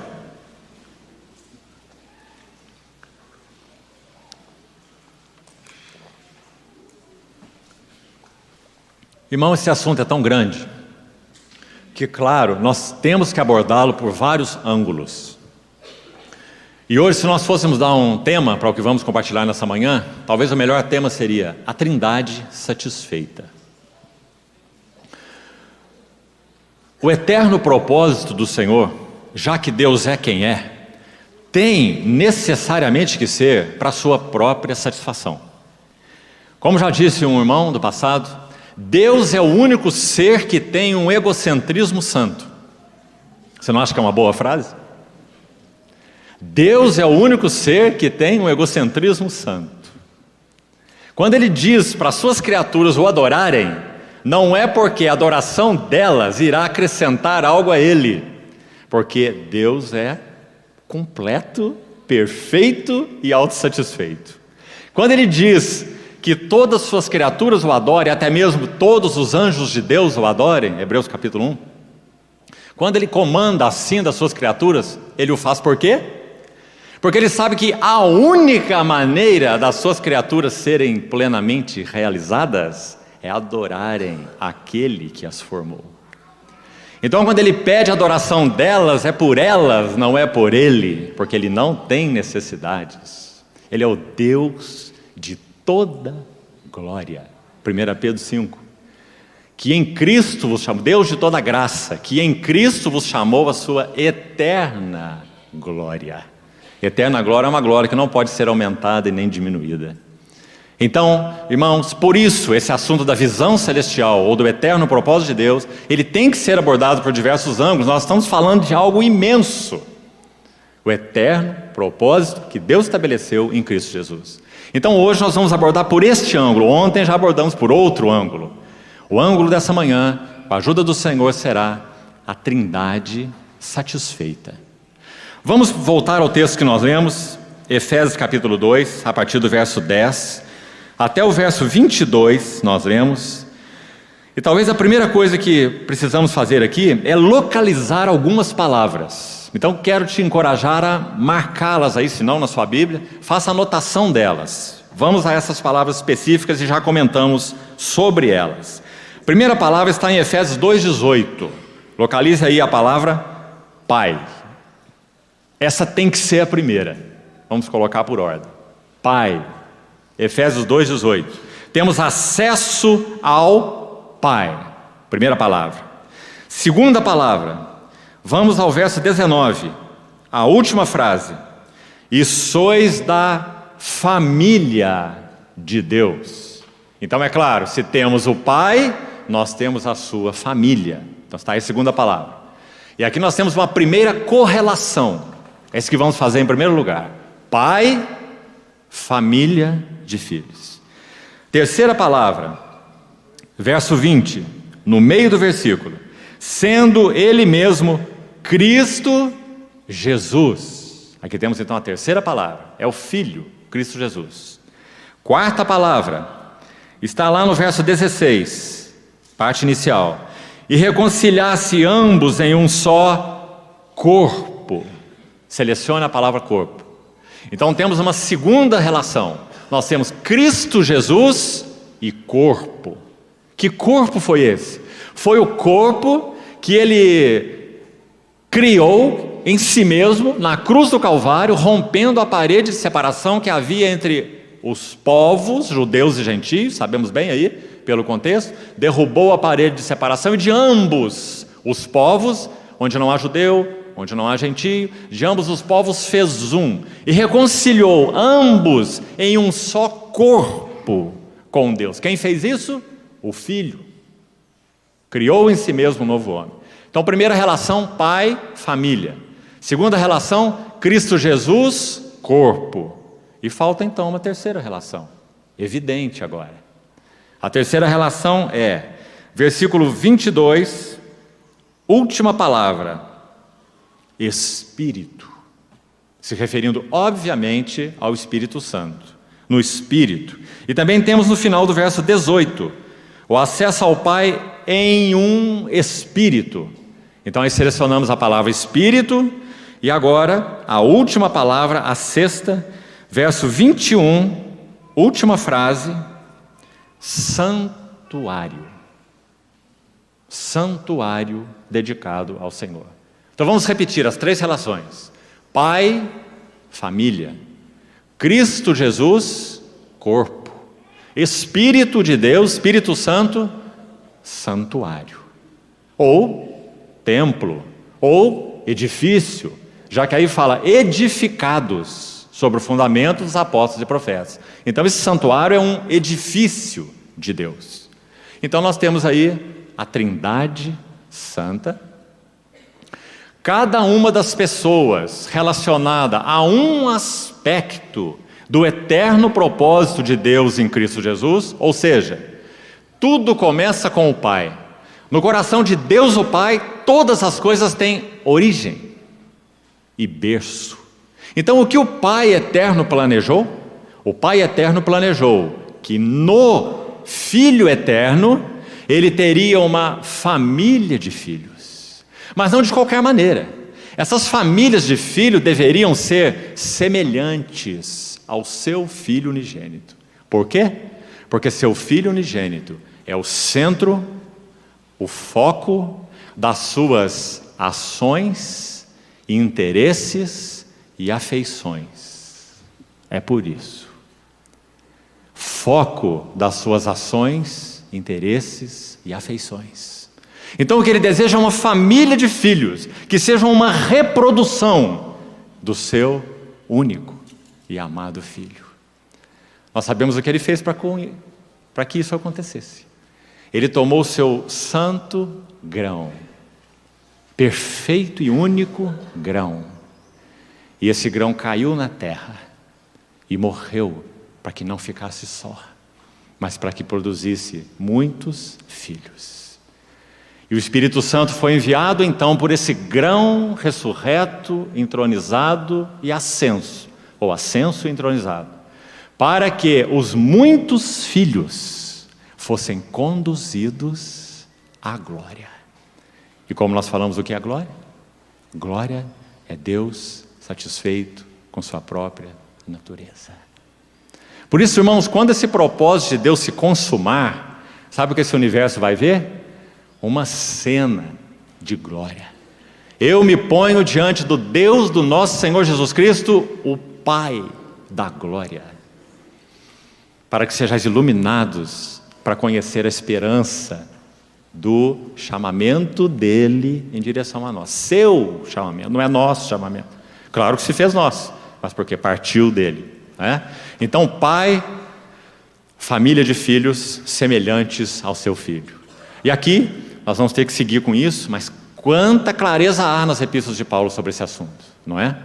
Irmão, esse assunto é tão grande que, claro, nós temos que abordá-lo por vários ângulos. E hoje, se nós fôssemos dar um tema para o que vamos compartilhar nessa manhã, talvez o melhor tema seria a Trindade satisfeita. O eterno propósito do Senhor, já que Deus é quem é, tem necessariamente que ser para a sua própria satisfação. Como já disse um irmão do passado, Deus é o único ser que tem um egocentrismo santo. Você não acha que é uma boa frase? Deus é o único ser que tem um egocentrismo santo. Quando Ele diz para as suas criaturas o adorarem, não é porque a adoração delas irá acrescentar algo a Ele, porque Deus é completo, perfeito e autossatisfeito. Quando Ele diz que todas as suas criaturas o adorem, até mesmo todos os anjos de Deus o adorem, Hebreus capítulo 1, quando Ele comanda assim das suas criaturas, Ele o faz por quê? Porque Ele sabe que a única maneira das suas criaturas serem plenamente realizadas é adorarem aquele que as formou. Então, quando Ele pede a adoração delas, é por elas, não é por Ele, porque Ele não tem necessidades. Ele é o Deus de toda glória. 1 Pedro 5. Que em Cristo vos chamou, Deus de toda graça, que em Cristo vos chamou a sua eterna glória. Eterna glória é uma glória que não pode ser aumentada e nem diminuída. Então, irmãos, por isso esse assunto da visão celestial ou do eterno propósito de Deus, ele tem que ser abordado por diversos ângulos. Nós estamos falando de algo imenso. O eterno propósito que Deus estabeleceu em Cristo Jesus. Então hoje nós vamos abordar por este ângulo. Ontem já abordamos por outro ângulo. O ângulo dessa manhã, com a ajuda do Senhor, será a Trindade satisfeita. Vamos voltar ao texto que nós lemos, Efésios capítulo 2, a partir do verso 10, até o verso 22 nós lemos. E talvez a primeira coisa que precisamos fazer aqui é localizar algumas palavras. Então quero te encorajar a marcá-las aí, se não na sua Bíblia, faça anotação delas. Vamos a essas palavras específicas e já comentamos sobre elas. A primeira palavra está em Efésios 2,18. Localize aí a palavra Pai. Essa tem que ser a primeira. Vamos colocar por ordem. Pai. Efésios 2,18. Temos acesso ao Pai. Primeira palavra. Segunda palavra. Vamos ao verso 19. A última frase. E sois da família de Deus. Então é claro, se temos o Pai, nós temos a sua família. Então está aí a segunda palavra. E aqui nós temos uma primeira correlação. É isso que vamos fazer em primeiro lugar. Pai, família de filhos. Terceira palavra, verso 20, no meio do versículo. Sendo Ele mesmo Cristo Jesus. Aqui temos então a terceira palavra, é o Filho, Cristo Jesus. Quarta palavra, está lá no verso 16, parte inicial. E reconciliasse ambos em um só corpo. Selecione a palavra corpo. Então temos uma segunda relação. Nós temos Cristo Jesus e corpo. Que corpo foi esse? Foi o corpo que Ele criou em si mesmo, na cruz do Calvário, rompendo a parede de separação que havia entre os povos, judeus e gentios, sabemos bem aí, pelo contexto, derrubou a parede de separação e de ambos os povos, onde não há judeu, onde não há gentio, de ambos os povos fez um, e reconciliou ambos em um só corpo com Deus. Quem fez isso? O Filho. Criou em si mesmo um novo homem. Então, primeira relação, pai, família. Segunda relação, Cristo Jesus, corpo. E falta então uma terceira relação, evidente agora. A terceira relação é, versículo 22, última palavra, Espírito. Se referindo, obviamente, ao Espírito Santo. No Espírito. E também temos no final do verso 18, o acesso ao Pai em um Espírito. Então aí selecionamos a palavra Espírito, e agora a última palavra, a sexta, verso 21, última frase, santuário. Santuário dedicado ao Senhor. Então vamos repetir as três relações. Pai, família. Cristo Jesus, corpo. Espírito de Deus, Espírito Santo, santuário. Ou templo, ou edifício, já que aí fala edificados sobre o fundamento dos apóstolos e profetas. Então esse santuário é um edifício de Deus. Então nós temos aí a Trindade Santa. Cada uma das pessoas relacionada a um aspecto do eterno propósito de Deus em Cristo Jesus, ou seja, tudo começa com o Pai. No coração de Deus o Pai, todas as coisas têm origem e berço. Então o que o Pai eterno planejou? O Pai eterno planejou que no Filho eterno Ele teria uma família de filhos. Mas não de qualquer maneira. Essas famílias de filhos deveriam ser semelhantes ao seu Filho unigênito. Por quê? Porque seu Filho unigênito é o centro, o foco das suas ações, interesses e afeições. É por isso. Foco das suas ações, interesses e afeições. Então o que Ele deseja é uma família de filhos, que sejam uma reprodução do seu único e amado Filho. Nós sabemos o que Ele fez para que isso acontecesse. Ele tomou o seu santo grão, perfeito e único grão, e esse grão caiu na terra e morreu para que não ficasse só, mas para que produzisse muitos filhos. E o Espírito Santo foi enviado então por esse grão ressurreto, entronizado e ascenso, ou ascenso e entronizado, para que os muitos filhos fossem conduzidos à glória. E como nós falamos, o que é a glória? Glória é Deus satisfeito com sua própria natureza. Por isso, irmãos, quando esse propósito de Deus se consumar, sabe o que esse universo vai ver? Uma cena de glória. Eu me ponho diante do Deus do nosso Senhor Jesus Cristo, o Pai da glória, para que sejais iluminados para conhecer a esperança do chamamento dele em direção a nós. Seu chamamento, não é nosso chamamento. Claro que se fez nosso, mas porque partiu dele, né? Então, pai, família de filhos semelhantes ao seu filho. E aqui nós vamos ter que seguir com isso, mas quanta clareza há nas epístolas de Paulo sobre esse assunto, não é?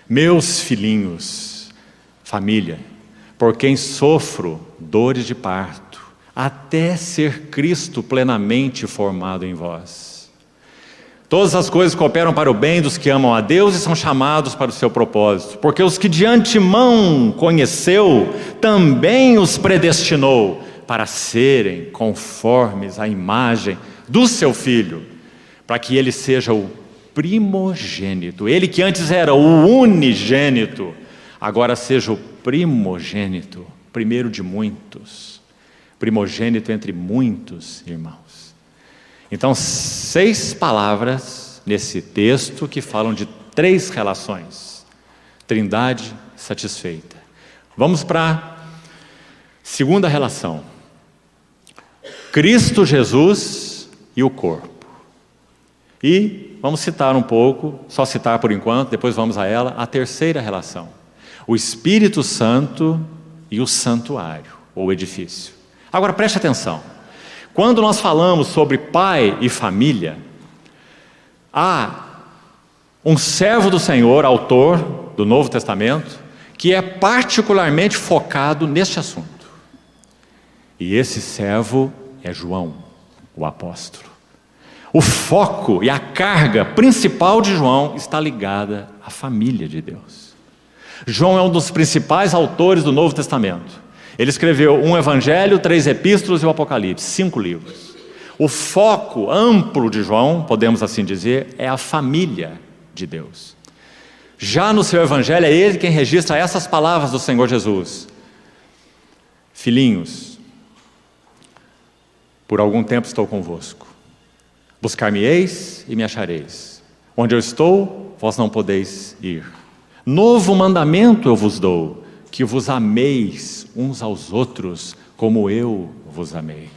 Meus filhinhos, família, por quem sofro dores de parto, até ser Cristo plenamente formado em vós. Todas as coisas cooperam para o bem dos que amam a Deus e são chamados para o seu propósito, porque os que de antemão conheceu, também os predestinou para serem conformes à imagem do seu Filho, para que ele seja o primogênito, ele que antes era o unigênito, agora seja o primogênito, primeiro de muitos, primogênito entre muitos irmãos. Então, 6 palavras nesse texto que falam de 3 relações. Trindade satisfeita. Vamos para a segunda relação. Cristo Jesus e o corpo. E vamos citar um pouco, só citar por enquanto, depois vamos a ela, a terceira relação. O Espírito Santo e o santuário, ou edifício. Agora preste atenção. Quando nós falamos sobre pai e família, há um servo do Senhor, autor do Novo Testamento, que é particularmente focado neste assunto. E esse servo é João, o apóstolo. O foco e a carga principal de João está ligada à família de Deus. João é um dos principais autores do Novo Testamento. Ele escreveu um evangelho, 3 epístolas e o Apocalipse, 5 livros. O foco amplo de João, podemos assim dizer, é a família de Deus. Já no seu evangelho, é ele quem registra essas palavras do Senhor Jesus. Filhinhos, por algum tempo estou convosco. Buscar-me-eis e me achareis. Onde eu estou, vós não podeis ir. Novo mandamento eu vos dou, que vos ameis uns aos outros, como eu vos amei.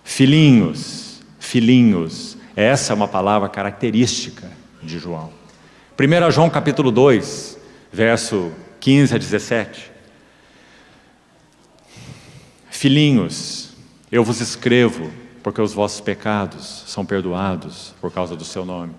Filhinhos, filhinhos, essa é uma palavra característica de João. 1 João capítulo 2, verso 15 a 17. Filhinhos, eu vos escrevo, porque os vossos pecados são perdoados por causa do seu nome.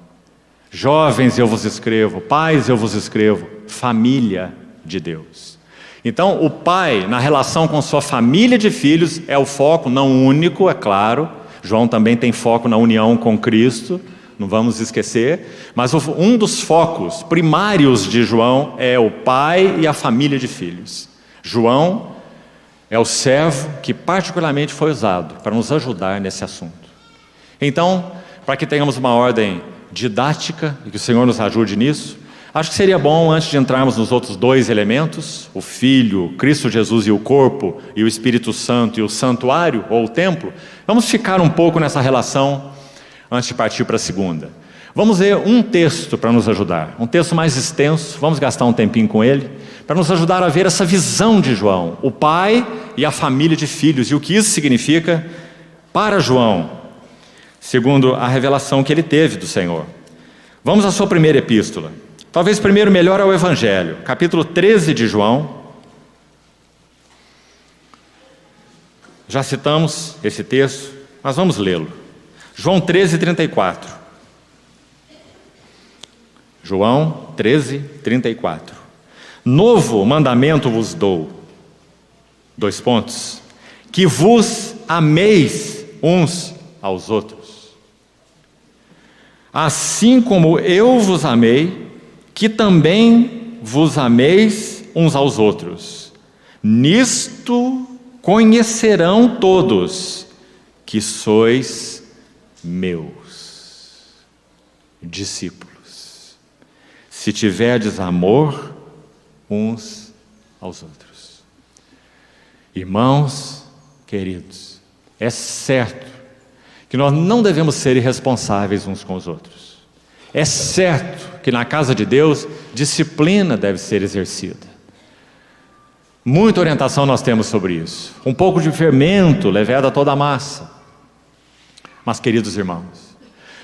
Jovens eu vos escrevo, pais eu vos escrevo, família de Deus. Então o pai, na relação com sua família de filhos, é o foco, não único, é claro. João também tem foco na união com Cristo, não vamos esquecer. Mas um dos focos primários de João é o pai e a família de filhos. João é o servo que particularmente foi usado para nos ajudar nesse assunto. Então, para que tenhamos uma ordem didática e que o Senhor nos ajude nisso, acho que seria bom, antes de entrarmos nos outros 2 elementos, o Filho, Cristo Jesus e o corpo, e o Espírito Santo e o santuário, ou o templo, vamos ficar um pouco nessa relação antes de partir para a segunda. Vamos ler um texto para nos ajudar, um texto mais extenso, vamos gastar um tempinho com ele, para nos ajudar a ver essa visão de João, o pai e a família de filhos, e o que isso significa para João, segundo a revelação que ele teve do Senhor. Vamos à sua primeira epístola. Talvez primeiro melhor é o Evangelho, capítulo 13 de João. Já citamos esse texto, mas vamos lê-lo. João 13, 34. João 13, 34. Novo mandamento vos dou, 2 pontos, que vos ameis uns aos outros. Assim como eu vos amei, que também vos ameis uns aos outros. Nisto conhecerão todos que sois meus discípulos, se tiverdes amor uns aos outros. Irmãos queridos, é certo que nós não devemos ser irresponsáveis uns com os outros. É certo que na casa de Deus, disciplina deve ser exercida. Muita orientação nós temos sobre isso. Um pouco de fermento leveda toda a massa. Mas, queridos irmãos,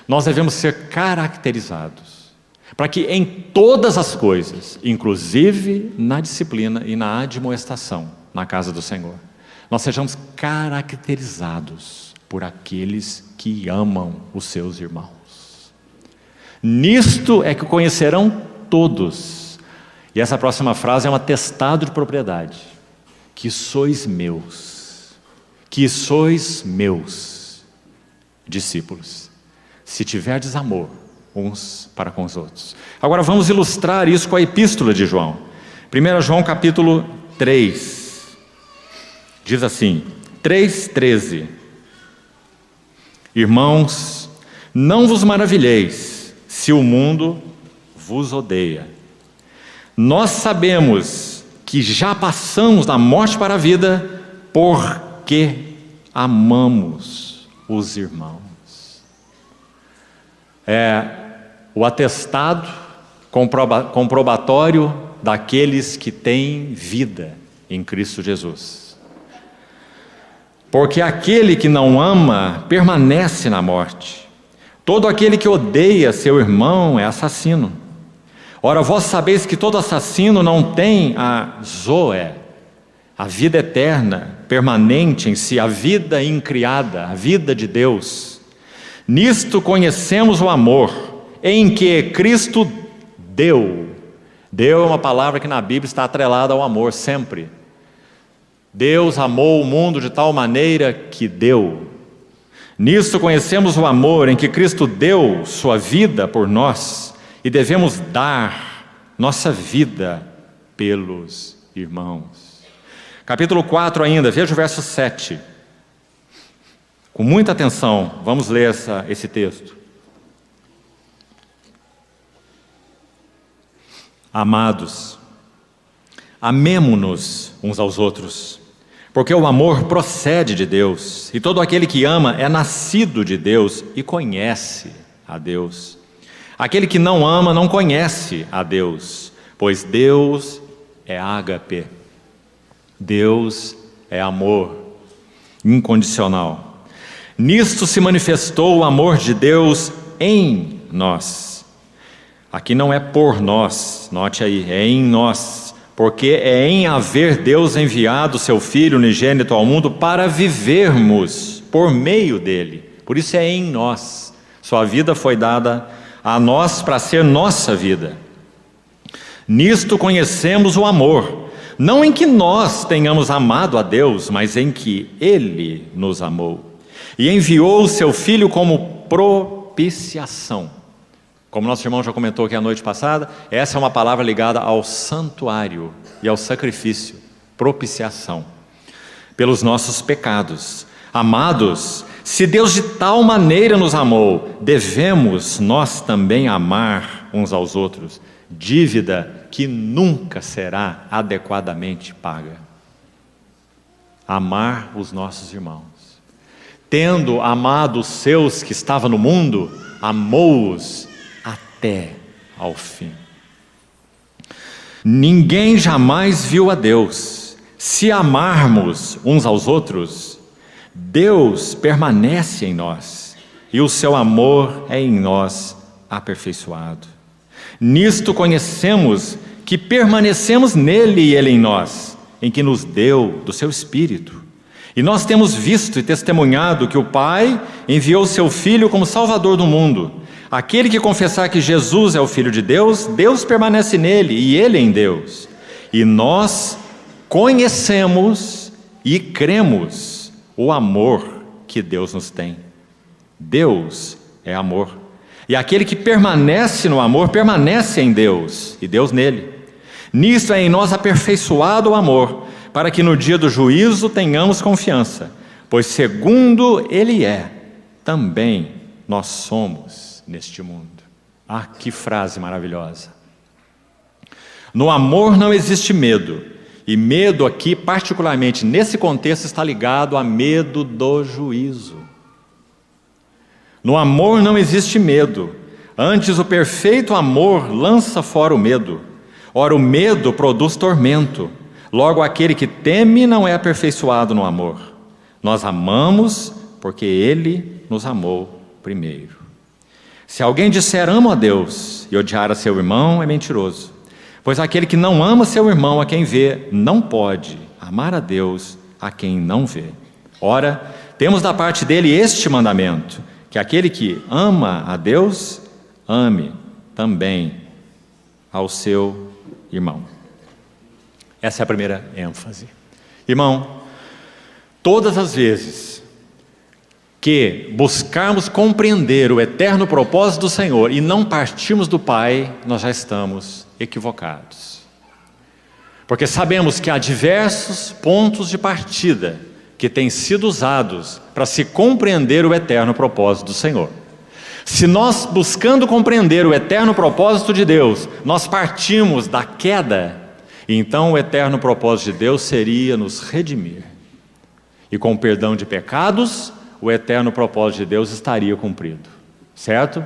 nós devemos ser caracterizados para que em todas as coisas, inclusive na disciplina e na admoestação na casa do Senhor, nós sejamos caracterizados por aqueles que amam os seus irmãos. Nisto é que conhecerão todos. E essa próxima frase é um atestado de propriedade. Que sois meus discípulos, se tiverdes amor uns para com os outros. Agora vamos ilustrar isso com a epístola de João. 1 João capítulo 3, diz assim, 3:13. Irmãos, não vos maravilheis se o mundo vos odeia. Nós sabemos que já passamos da morte para a vida, porque amamos os irmãos. É o atestado comprobatório daqueles que têm vida em Cristo Jesus. Porque aquele que não ama permanece na morte. Todo aquele que odeia seu irmão é assassino. Ora, vós sabeis que todo assassino não tem a zoé, a vida eterna, permanente em si, a vida incriada, a vida de Deus. Nisto conhecemos o amor, em que Cristo deu. Deu é uma palavra que na Bíblia está atrelada ao amor, sempre. Deus amou o mundo de tal maneira que deu. Nisto conhecemos o amor, em que Cristo deu sua vida por nós, e devemos dar nossa vida pelos irmãos. Capítulo 4 ainda, veja o verso 7. Com muita atenção, vamos ler esse texto. Amados, amemo-nos uns aos outros, porque o amor procede de Deus, e todo aquele que ama é nascido de Deus e conhece a Deus. Aquele que não ama não conhece a Deus, pois Deus é ágape. Deus é amor incondicional. Nisto se manifestou o amor de Deus em nós. Aqui não é por nós, note aí, é em nós, porque é em haver Deus enviado seu Filho unigênito ao mundo para vivermos por meio dele. Por isso é em nós. Sua vida foi dada a nós para ser nossa vida. Nisto conhecemos o amor, não em que nós tenhamos amado a Deus, mas em que Ele nos amou e enviou o seu Filho como propiciação. Como nosso irmão já comentou aqui a noite passada, essa é uma palavra ligada ao santuário e ao sacrifício, propiciação, pelos nossos pecados. Amados, se Deus de tal maneira nos amou, devemos nós também amar uns aos outros, dívida que nunca será adequadamente paga. Amar os nossos irmãos. Tendo amado os seus que estavam no mundo, amou-os até ao fim. Ninguém jamais viu a Deus. Se amarmos uns aos outros, Deus permanece em nós, e o seu amor é em nós aperfeiçoado. Nisto conhecemos que permanecemos nele e ele em nós, em que nos deu do seu Espírito. E nós temos visto e testemunhado que o Pai enviou seu Filho como Salvador do mundo. Aquele que confessar que Jesus é o Filho de Deus, Deus permanece nele e ele em Deus. E nós conhecemos e cremos o amor que Deus nos tem. Deus é amor. E aquele que permanece no amor, permanece em Deus e Deus nele. Nisto é em nós aperfeiçoado o amor, para que no dia do juízo tenhamos confiança, pois segundo Ele é, também nós somos neste mundo. Ah, que frase maravilhosa! No amor não existe medo, e medo aqui, particularmente nesse contexto, está ligado a medo do juízo. No amor não existe medo, antes o perfeito amor lança fora o medo. Ora, o medo produz tormento. Logo, aquele que teme não é aperfeiçoado no amor. Nós amamos porque Ele nos amou primeiro. Se alguém disser amo a Deus e odiar a seu irmão, é mentiroso. Pois aquele que não ama seu irmão a quem vê, não pode amar a Deus a quem não vê. Ora, temos da parte dele este mandamento, que aquele que ama a Deus, ame também ao seu irmão. Essa é a primeira ênfase. Irmão, todas as vezes que buscarmos compreender o eterno propósito do Senhor e não partirmos do Pai, nós já estamos equivocados. Porque sabemos que há diversos pontos de partida que têm sido usados para se compreender o eterno propósito do Senhor. Se nós, buscando compreender o eterno propósito de Deus, nós partimos da queda, então o eterno propósito de Deus seria nos redimir. E com o perdão de pecados, o eterno propósito de Deus estaria cumprido. Certo?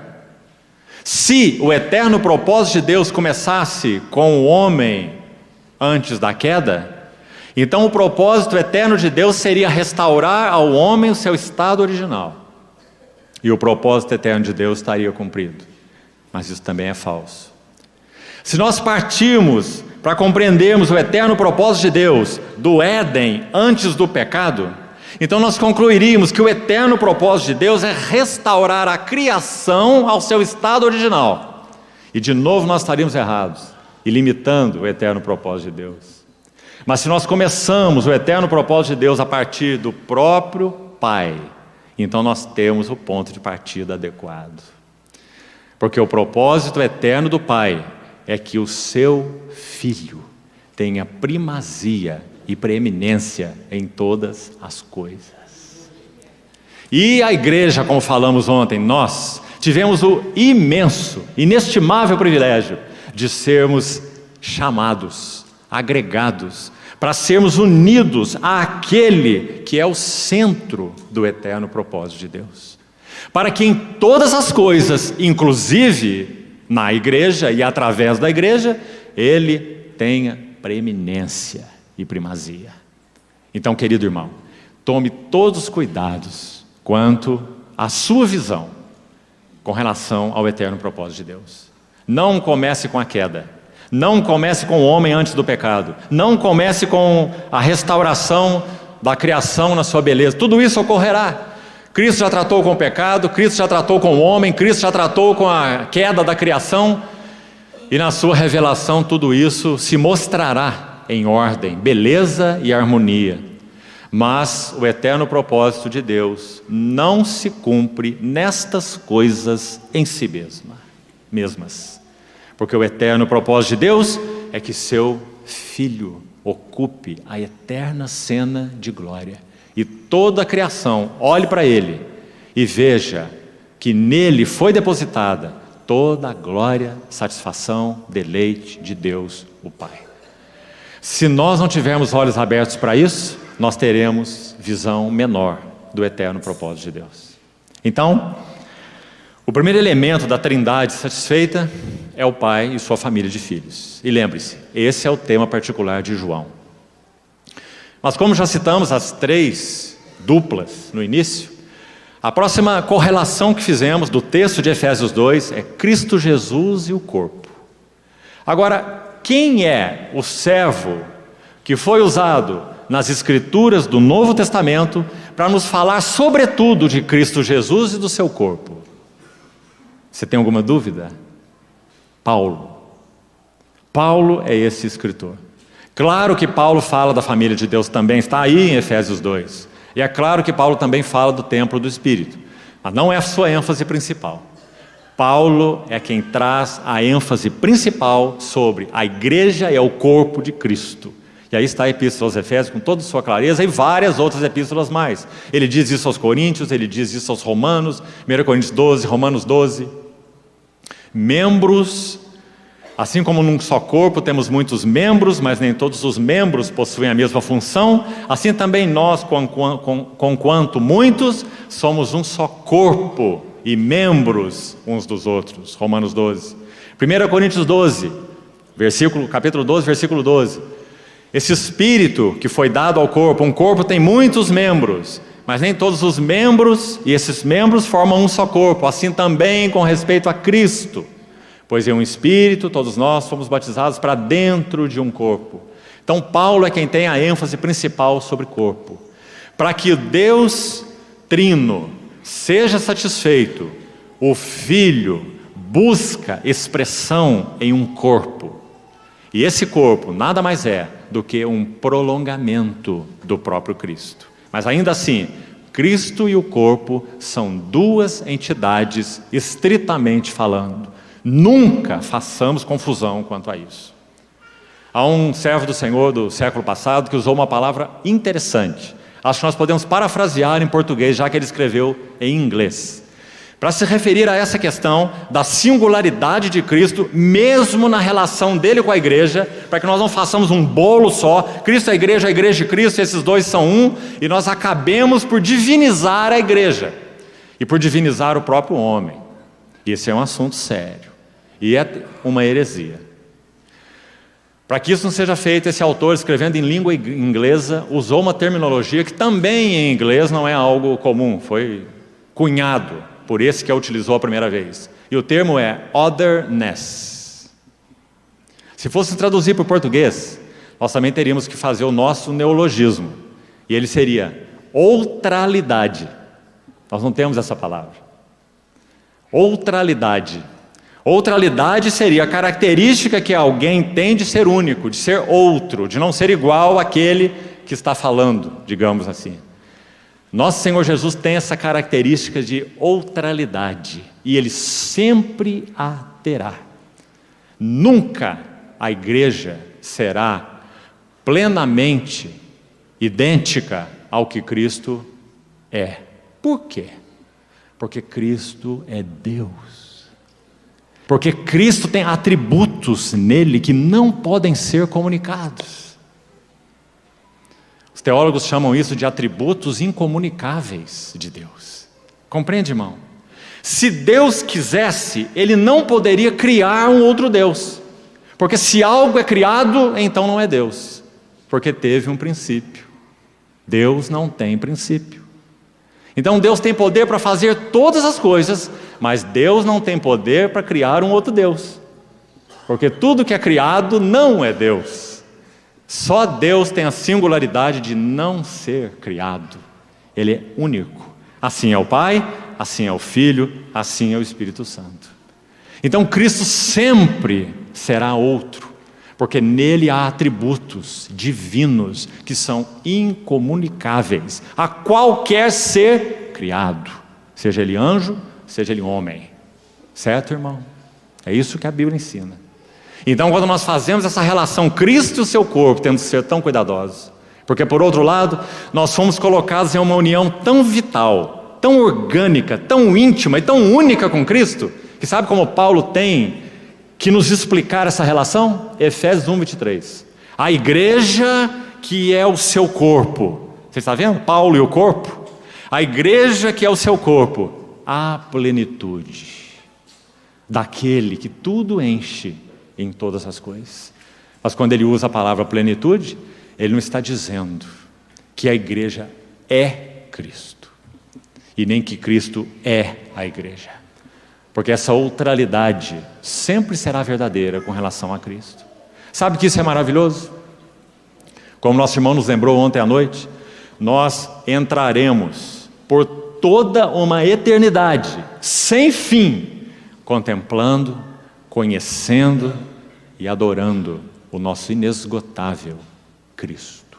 Se o eterno propósito de Deus começasse com o homem antes da queda, então o propósito eterno de Deus seria restaurar ao homem o seu estado original. E o propósito eterno de Deus estaria cumprido. Mas isso também é falso. Se nós partirmos para compreendermos o eterno propósito de Deus do Éden antes do pecado, então nós concluiríamos que o eterno propósito de Deus é restaurar a criação ao seu estado original. E de novo nós estaríamos errados e limitando o eterno propósito de Deus. Mas se nós começamos o eterno propósito de Deus a partir do próprio Pai, então nós temos o ponto de partida adequado. Porque o propósito eterno do Pai é que o seu Filho tenha primazia e preeminência em todas as coisas. E a igreja, como falamos ontem, nós tivemos o imenso, inestimável privilégio de sermos chamados, agregados, para sermos unidos àquele que é o centro do eterno propósito de Deus. Para que em todas as coisas, inclusive na igreja e através da igreja, Ele tenha preeminência e primazia. Então, querido irmão, tome todos os cuidados quanto à sua visão com relação ao eterno propósito de Deus. Não comece com a queda. Não comece com o homem antes do pecado. Não comece com a restauração da criação na sua beleza. Tudo isso ocorrerá. Cristo já tratou com o pecado, Cristo já tratou com o homem, Cristo já tratou com a queda da criação. E na sua revelação tudo isso se mostrará em ordem, beleza e harmonia. Mas o eterno propósito de Deus não se cumpre nestas coisas em si mesmas. Porque o eterno propósito de Deus é que seu Filho ocupe a eterna cena de glória. E toda a criação olhe para Ele e veja que nele foi depositada toda a glória, satisfação, deleite de Deus, o Pai. Se nós não tivermos olhos abertos para isso, nós teremos visão menor do eterno propósito de Deus. Então, o primeiro elemento da Trindade satisfeita é o Pai e sua família de filhos. E lembre-se, esse é o tema particular de João. Mas como já citamos as três duplas no início, a próxima correlação que fizemos do texto de Efésios 2 é Cristo Jesus e o corpo. Agora, quem é o servo que foi usado nas Escrituras do Novo Testamento para nos falar sobretudo de Cristo Jesus e do seu corpo? Você tem alguma dúvida? Paulo. Paulo é esse escritor. Claro que Paulo fala da família de Deus também, está aí em Efésios 2. E é claro que Paulo também fala do templo do Espírito. Mas não é a sua ênfase principal. Paulo é quem traz a ênfase principal sobre a igreja e o corpo de Cristo. E aí está a Epístola aos Efésios com toda a sua clareza e várias outras epístolas mais. Ele diz isso aos Coríntios, ele diz isso aos Romanos, 1 Coríntios 12, Romanos 12. Membros, assim como num só corpo temos muitos membros, mas nem todos os membros possuem a mesma função, assim também nós, conquanto muitos, somos um só corpo e membros uns dos outros. Romanos 12. 1 Coríntios 12, capítulo 12, versículo 12. Esse Espírito que foi dado ao corpo, um corpo tem muitos membros, mas nem todos os membros, e esses membros formam um só corpo, assim também com respeito a Cristo. Pois em um Espírito, todos nós fomos batizados para dentro de um corpo. Então Paulo é quem tem a ênfase principal sobre corpo. Para que Deus Trino seja satisfeito, o Filho busca expressão em um corpo. E esse corpo nada mais é do que um prolongamento do próprio Cristo. Mas ainda assim, Cristo e o corpo são duas entidades estritamente falando. Nunca façamos confusão quanto a isso. Há um servo do Senhor do século passado que usou uma palavra interessante. Acho que nós podemos parafrasear em português, já que ele escreveu em inglês, para se referir a essa questão da singularidade de Cristo, mesmo na relação dele com a igreja, para que nós não façamos um bolo só, Cristo é a igreja de Cristo, esses dois são um, e nós acabemos por divinizar a igreja, e por divinizar o próprio homem. Esse é um assunto sério, e é uma heresia. Para que isso não seja feito, esse autor, escrevendo em língua inglesa, usou uma terminologia que também em inglês não é algo comum, foi cunhado por esse que a utilizou a primeira vez. E o termo é otherness. Se fosse traduzir para o português, nós também teríamos que fazer o nosso neologismo. E ele seria outralidade. Nós não temos essa palavra. Outralidade. Outralidade seria a característica que alguém tem de ser único, de ser outro, de não ser igual àquele que está falando, digamos assim. Nosso Senhor Jesus tem essa característica de outralidade, e Ele sempre a terá. Nunca a igreja será plenamente idêntica ao que Cristo é. Por quê? Porque Cristo é Deus. Porque Cristo tem atributos nele que não podem ser comunicados. Os teólogos chamam isso de atributos incomunicáveis de Deus. Compreende, irmão? Se Deus quisesse, Ele não poderia criar um outro Deus. Porque se algo é criado, então não é Deus. Porque teve um princípio. Deus não tem princípio. Então Deus tem poder para fazer todas as coisas, mas Deus não tem poder para criar um outro Deus. Porque tudo que é criado não é Deus. Só Deus tem a singularidade de não ser criado. Ele é único. Assim é o Pai, assim é o Filho, assim é o Espírito Santo. Então Cristo sempre será outro, porque nele há atributos divinos que são incomunicáveis a qualquer ser criado, seja ele anjo, seja ele homem. Certo, irmão? É isso que a Bíblia ensina. Então, quando nós fazemos essa relação Cristo e o seu corpo, temos que ser tão cuidadosos, porque por outro lado, nós fomos colocados em uma união tão vital, tão orgânica, tão íntima e tão única com Cristo, que sabe como Paulo tem que nos explicar essa relação? Efésios 1:23. A igreja que é o seu corpo. Você está vendo? Paulo e o corpo. A igreja que é o seu corpo. A plenitude daquele que tudo enche em todas as coisas. Mas quando ele usa a palavra plenitude, ele não está dizendo que a igreja é Cristo. E nem que Cristo é a igreja. Porque essa outralidade sempre será verdadeira com relação a Cristo. Sabe que isso é maravilhoso? Como nosso irmão nos lembrou ontem à noite, nós entraremos por toda uma eternidade, sem fim, contemplando, conhecendo e adorando o nosso inesgotável Cristo,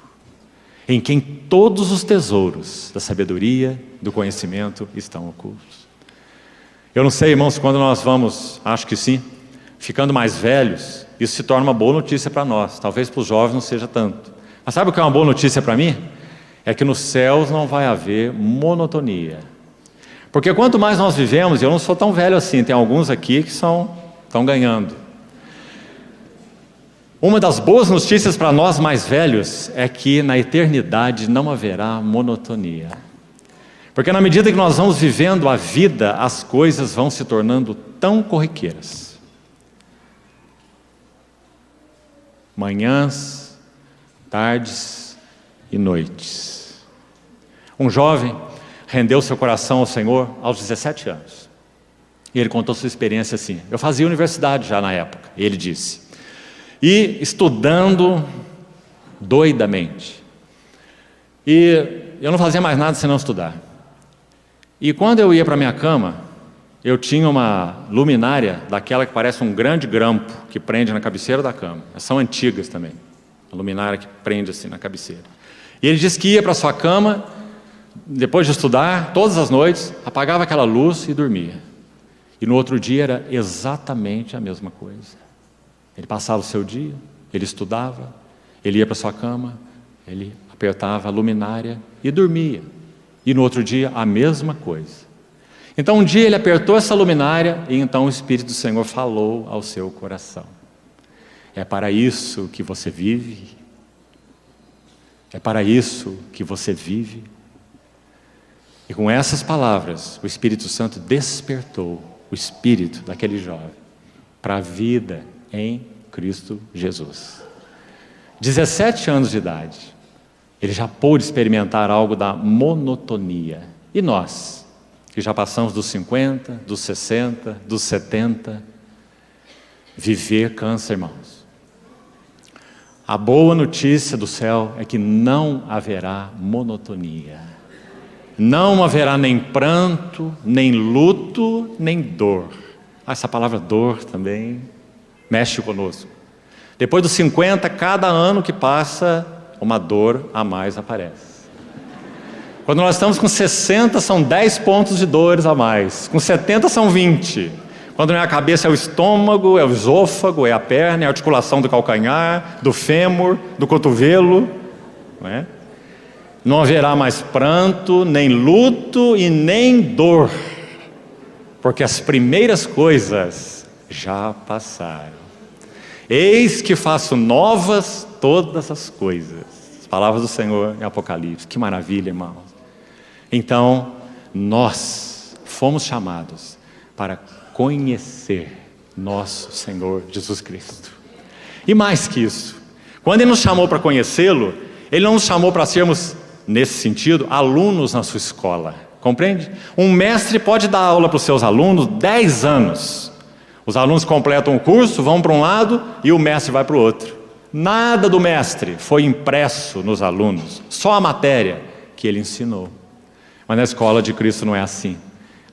em quem todos os tesouros da sabedoria, do conhecimento estão ocultos. Eu não sei, irmãos, quando nós vamos, acho que sim, ficando mais velhos, isso se torna uma boa notícia para nós. Talvez para os jovens não seja tanto. Mas sabe o que é uma boa notícia para mim? É que nos céus não vai haver monotonia. Porque quanto mais nós vivemos, eu não sou tão velho assim, tem alguns aqui que estão ganhando. Uma das boas notícias para nós mais velhos é que na eternidade não haverá monotonia. Porque na medida que nós vamos vivendo a vida, as coisas vão se tornando tão corriqueiras. Manhãs, tardes e noites. Um jovem rendeu seu coração ao Senhor aos 17 anos. E ele contou sua experiência assim. Eu fazia universidade já na época, ele disse. E estudando doidamente. E eu não fazia mais nada senão estudar. E quando eu ia para a minha cama, eu tinha uma luminária daquela que parece um grande grampo que prende na cabeceira da cama. Elas são antigas também, a luminária que prende assim na cabeceira. E ele disse que ia para sua cama, depois de estudar, todas as noites, apagava aquela luz e dormia. E no outro dia era exatamente a mesma coisa. Ele passava o seu dia, ele estudava, ele ia para sua cama, ele apertava a luminária e dormia. E no outro dia a mesma coisa. Então um dia ele apertou essa luminária e então o Espírito do Senhor falou ao seu coração. É para isso que você vive? É para isso que você vive? E com essas palavras, o Espírito Santo despertou o espírito daquele jovem para a vida em Cristo Jesus. 17 anos de idade, ele já pôde experimentar algo da monotonia. E nós, que já passamos dos 50, dos 60, dos 70, viver cansa, irmãos. A boa notícia do céu é que não haverá monotonia. Não haverá nem pranto, nem luto, nem dor. Essa palavra dor também mexe conosco. Depois dos 50, cada ano que passa, uma dor a mais aparece. Quando nós estamos com 60, são 10 pontos de dores a mais. Com 70, são 20. Quando não é a cabeça, é o estômago, é o esôfago, é a perna, é a articulação do calcanhar, do fêmur, do cotovelo. Não é? Não haverá mais pranto, nem luto e nem dor, porque as primeiras coisas já passaram. Eis que faço novas todas as coisas. As palavras do Senhor em Apocalipse. Que maravilha, irmãos. Então, nós fomos chamados para conhecer nosso Senhor Jesus Cristo. E mais que isso, quando Ele nos chamou para conhecê-lo, Ele não nos chamou para sermos, nesse sentido, alunos na sua escola. Compreende? Um mestre pode dar aula para os seus alunos 10 anos. Os alunos completam o curso, vão para um lado e o mestre vai para o outro. Nada do mestre foi impresso nos alunos, só a matéria que ele ensinou. Mas na escola de Cristo não é assim.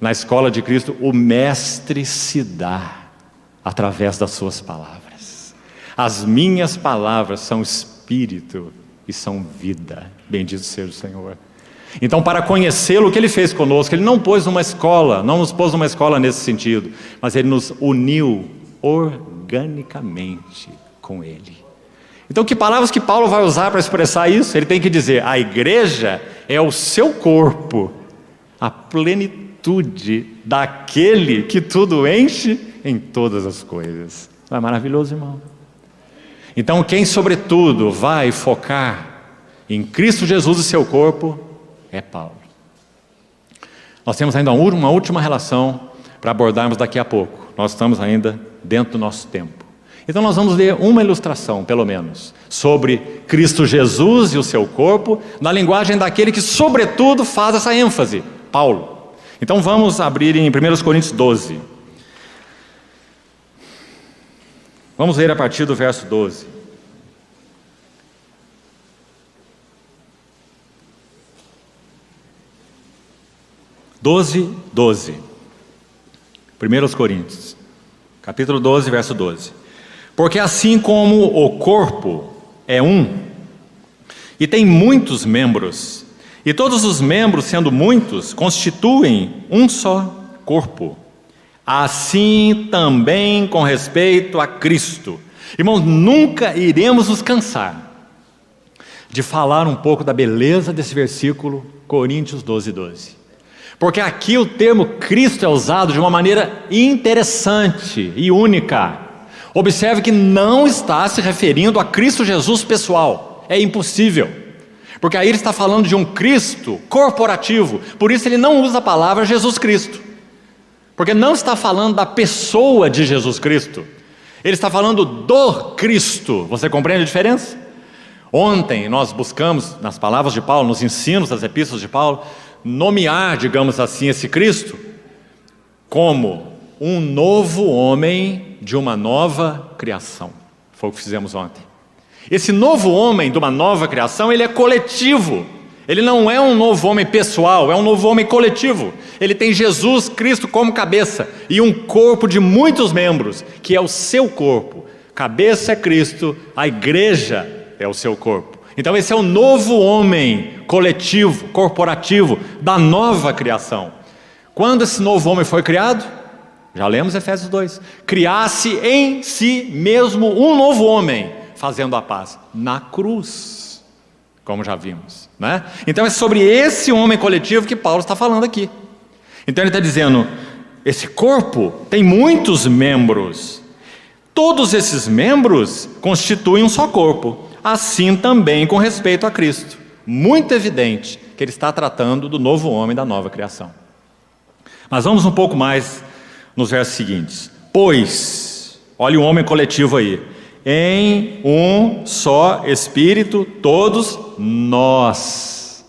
Na escola de Cristo o mestre se dá através das suas palavras. As minhas palavras são espírito e são vida. Bendito seja o Senhor. Então, para conhecê-lo, o que Ele fez conosco? Ele não pôs numa escola, não nos pôs numa escola nesse sentido, mas Ele nos uniu organicamente com Ele. Então, que palavras que Paulo vai usar para expressar isso? Ele tem que dizer: a igreja é o seu corpo, a plenitude daquele que tudo enche em todas as coisas. Não é maravilhoso, irmão? Então, quem sobretudo vai focar em Cristo Jesus e seu corpo é Paulo. Nós temos ainda uma última relação para abordarmos daqui a pouco. Nós estamos ainda dentro do nosso tempo. Então nós vamos ler uma ilustração, pelo menos, sobre Cristo Jesus e o seu corpo, na linguagem daquele que sobretudo faz essa ênfase, Paulo. Então vamos abrir em 1 Coríntios 12. Vamos ler a partir do verso 12. 12. 1 Coríntios, capítulo 12, verso 12. Porque assim como o corpo é um, e tem muitos membros, e todos os membros, sendo muitos, constituem um só corpo, assim também com respeito a Cristo. Irmãos, nunca iremos nos cansar de falar um pouco da beleza desse versículo, Coríntios 12, 12. Porque aqui o termo Cristo é usado de uma maneira interessante e única. Observe que não está se referindo a Cristo Jesus pessoal. É impossível. Porque aí ele está falando de um Cristo corporativo. Por isso ele não usa a palavra Jesus Cristo. Porque não está falando da pessoa de Jesus Cristo. Ele está falando do Cristo. Você compreende a diferença? Ontem nós buscamos, nas palavras de Paulo, nos ensinos das epístolas de Paulo, nomear, digamos assim, esse Cristo como um novo homem de uma nova criação. Foi o que fizemos ontem. Esse novo homem de uma nova criação, ele é coletivo. Ele não é um novo homem pessoal, é um novo homem coletivo. Ele tem Jesus Cristo como cabeça e um corpo de muitos membros, que é o seu corpo. Cabeça é Cristo, a igreja é o seu corpo. Então esse é o novo homem coletivo, corporativo, da nova criação. Quando esse novo homem foi criado? Já lemos Efésios 2. Criasse em si mesmo um novo homem, fazendo a paz na cruz, como já vimos, né? Então é sobre esse homem coletivo que Paulo está falando aqui. Então ele está dizendo, esse corpo tem muitos membros. Todos esses membros constituem um só corpo. Assim também com respeito a Cristo. Muito evidente que ele está tratando do novo homem, da nova criação. Mas vamos um pouco mais nos versos seguintes. Pois, olha o homem coletivo aí. Em um só Espírito, todos nós.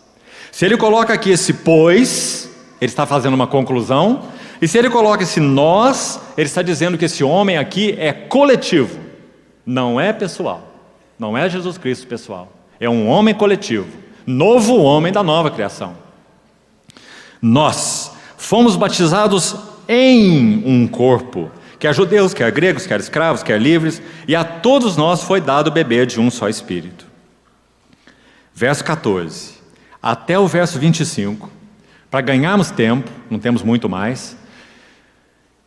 Se ele coloca aqui esse pois, ele está fazendo uma conclusão. E se ele coloca esse nós, ele está dizendo que esse homem aqui é coletivo, não é pessoal. Não é Jesus Cristo pessoal. É um homem coletivo, novo homem da nova criação. Nós fomos batizados em um corpo, quer judeus, quer gregos, quer escravos, quer livres, e a todos nós foi dado beber de um só Espírito. Verso 14, até o verso 25, para ganharmos tempo, não temos muito mais,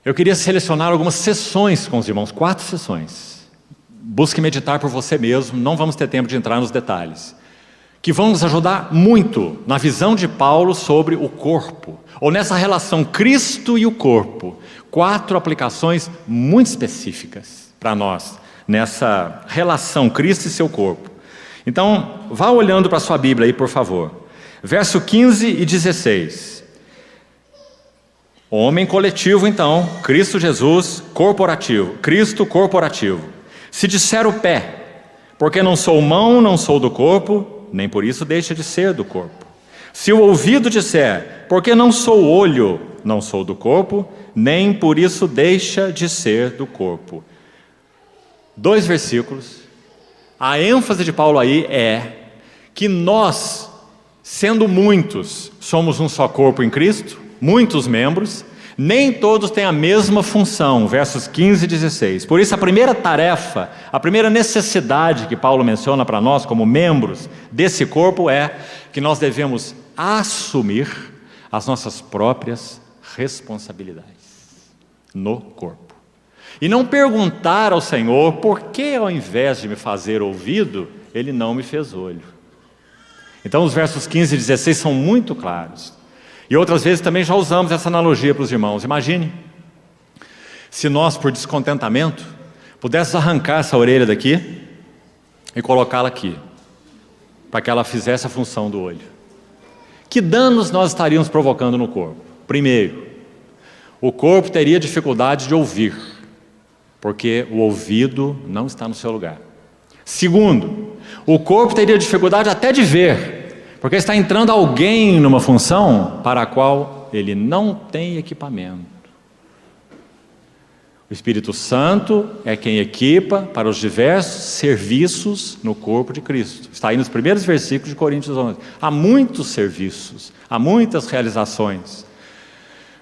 eu queria selecionar algumas sessões com os irmãos, 4 sessões. Busque meditar por você mesmo, não vamos ter tempo de entrar nos detalhes, que vão nos ajudar muito na visão de Paulo sobre o corpo, ou nessa relação Cristo e o corpo. 4 aplicações muito específicas para nós, nessa relação Cristo e seu corpo. Então, vá olhando para a sua Bíblia aí, por favor. Verso 15 e 16. Homem coletivo, então, Cristo Jesus corporativo, Cristo corporativo. Se disser o pé, porque não sou mão, não sou do corpo, nem por isso deixa de ser do corpo. Se o ouvido disser, porque não sou olho, não sou do corpo, nem por isso deixa de ser do corpo. 2 versículos. A ênfase de Paulo aí é que nós, sendo muitos, somos um só corpo em Cristo, muitos membros, nem todos têm a mesma função, versos 15 e 16. Por isso a primeira tarefa, a primeira necessidade que Paulo menciona para nós como membros desse corpo é que nós devemos assumir as nossas próprias responsabilidades no corpo. E não perguntar ao Senhor por que ao invés de me fazer ouvido, Ele não me fez olho. Então os versos 15 e 16 são muito claros. E outras vezes também já usamos essa analogia para os irmãos. Imagine se nós, por descontentamento, pudéssemos arrancar essa orelha daqui e colocá-la aqui, para que ela fizesse a função do olho. Que danos nós estaríamos provocando no corpo? Primeiro, o corpo teria dificuldade de ouvir, porque o ouvido não está no seu lugar. Segundo, o corpo teria dificuldade até de ver, porque está entrando alguém numa função para a qual ele não tem equipamento. O Espírito Santo é quem equipa para os diversos serviços no corpo de Cristo. Está aí nos primeiros versículos de Coríntios 11. Há muitos serviços, há muitas realizações.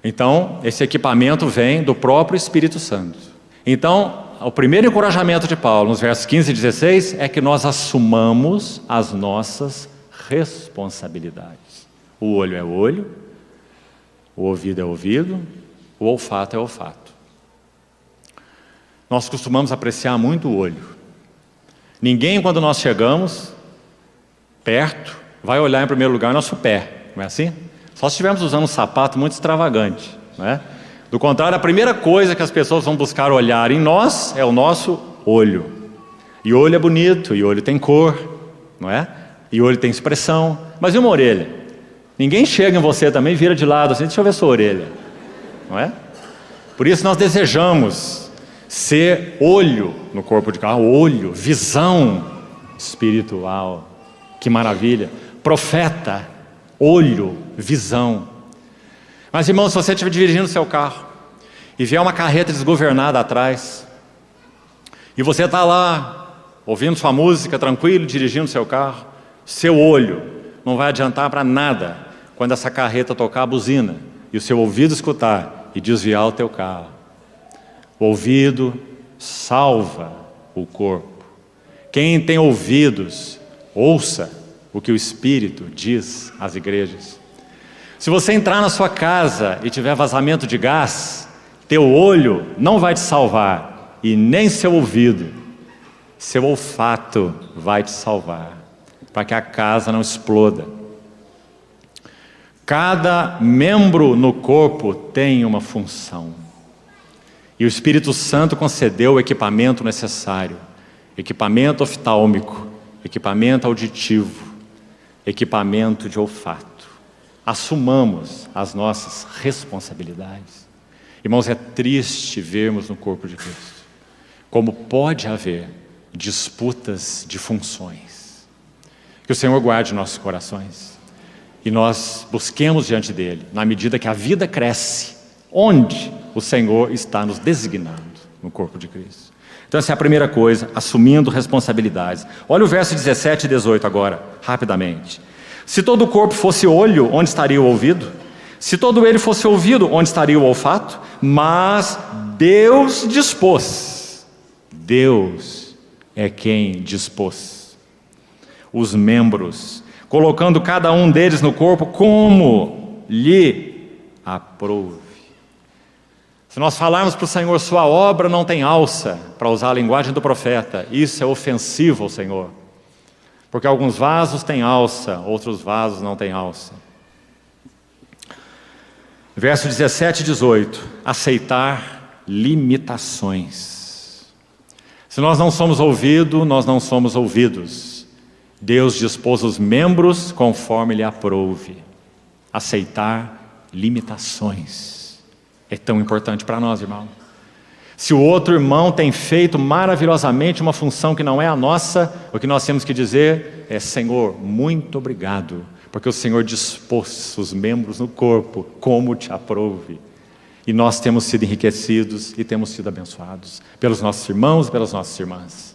Então, esse equipamento vem do próprio Espírito Santo. Então, o primeiro encorajamento de Paulo, nos versos 15 e 16, é que nós assumamos as nossas responsabilidades. O olho é olho, o ouvido é ouvido, o olfato é olfato. Nós costumamos apreciar muito o olho. Ninguém, quando nós chegamos perto, vai olhar em primeiro lugar o nosso pé, não é assim? Só se estivermos usando um sapato muito extravagante, não é? Do contrário, a primeira coisa que as pessoas vão buscar olhar em nós é o nosso olho. E olho é bonito, e olho tem cor, não é? E olho tem expressão. Mas e uma orelha? Ninguém chega em você também e vira de lado assim, deixa eu ver sua orelha, não é? Por isso nós desejamos ser olho no corpo de carro, olho, visão espiritual. Que maravilha! Profeta, olho, visão. Mas irmão, se você estiver dirigindo o seu carro e vier uma carreta desgovernada atrás, e você está lá ouvindo sua música tranquilo, dirigindo o seu carro, seu olho não vai adiantar para nada quando essa carreta tocar a buzina e o seu ouvido escutar e desviar o teu carro. O ouvido salva o corpo. Quem tem ouvidos, ouça o que o Espírito diz às igrejas. Se você entrar na sua casa e tiver vazamento de gás, teu olho não vai te salvar e nem seu ouvido. Seu olfato vai te salvar, para que a casa não exploda. Cada membro no corpo tem uma função. E o Espírito Santo concedeu o equipamento necessário. Equipamento oftálmico, equipamento auditivo, equipamento de olfato. Assumamos as nossas responsabilidades. Irmãos, é triste vermos no corpo de Cristo como pode haver disputas de funções. Que o Senhor guarde nossos corações e nós busquemos diante dele, na medida que a vida cresce, onde o Senhor está nos designando no corpo de Cristo. Então essa é a primeira coisa, assumindo responsabilidades. Olha o verso 17 e 18 agora, rapidamente. Se todo o corpo fosse olho, onde estaria o ouvido? Se todo ele fosse ouvido, onde estaria o olfato? Mas Deus dispôs. Deus é quem dispôs os membros, colocando cada um deles no corpo como lhe aprouve. Se nós falarmos para o Senhor, sua obra não tem alça, para usar a linguagem do profeta, isso é ofensivo ao Senhor. Porque alguns vasos têm alça, outros vasos não têm alça. Verso 17 e 18. Aceitar limitações. Se nós não somos ouvidos, nós não somos ouvidos. Deus dispôs os membros conforme lhe aprouve. Aceitar limitações. É tão importante para nós, irmão. Se o outro irmão tem feito maravilhosamente uma função que não é a nossa, o que nós temos que dizer é: Senhor, muito obrigado, porque o Senhor dispôs os membros no corpo como te aprouve. E nós temos sido enriquecidos e temos sido abençoados pelos nossos irmãos e pelas nossas irmãs.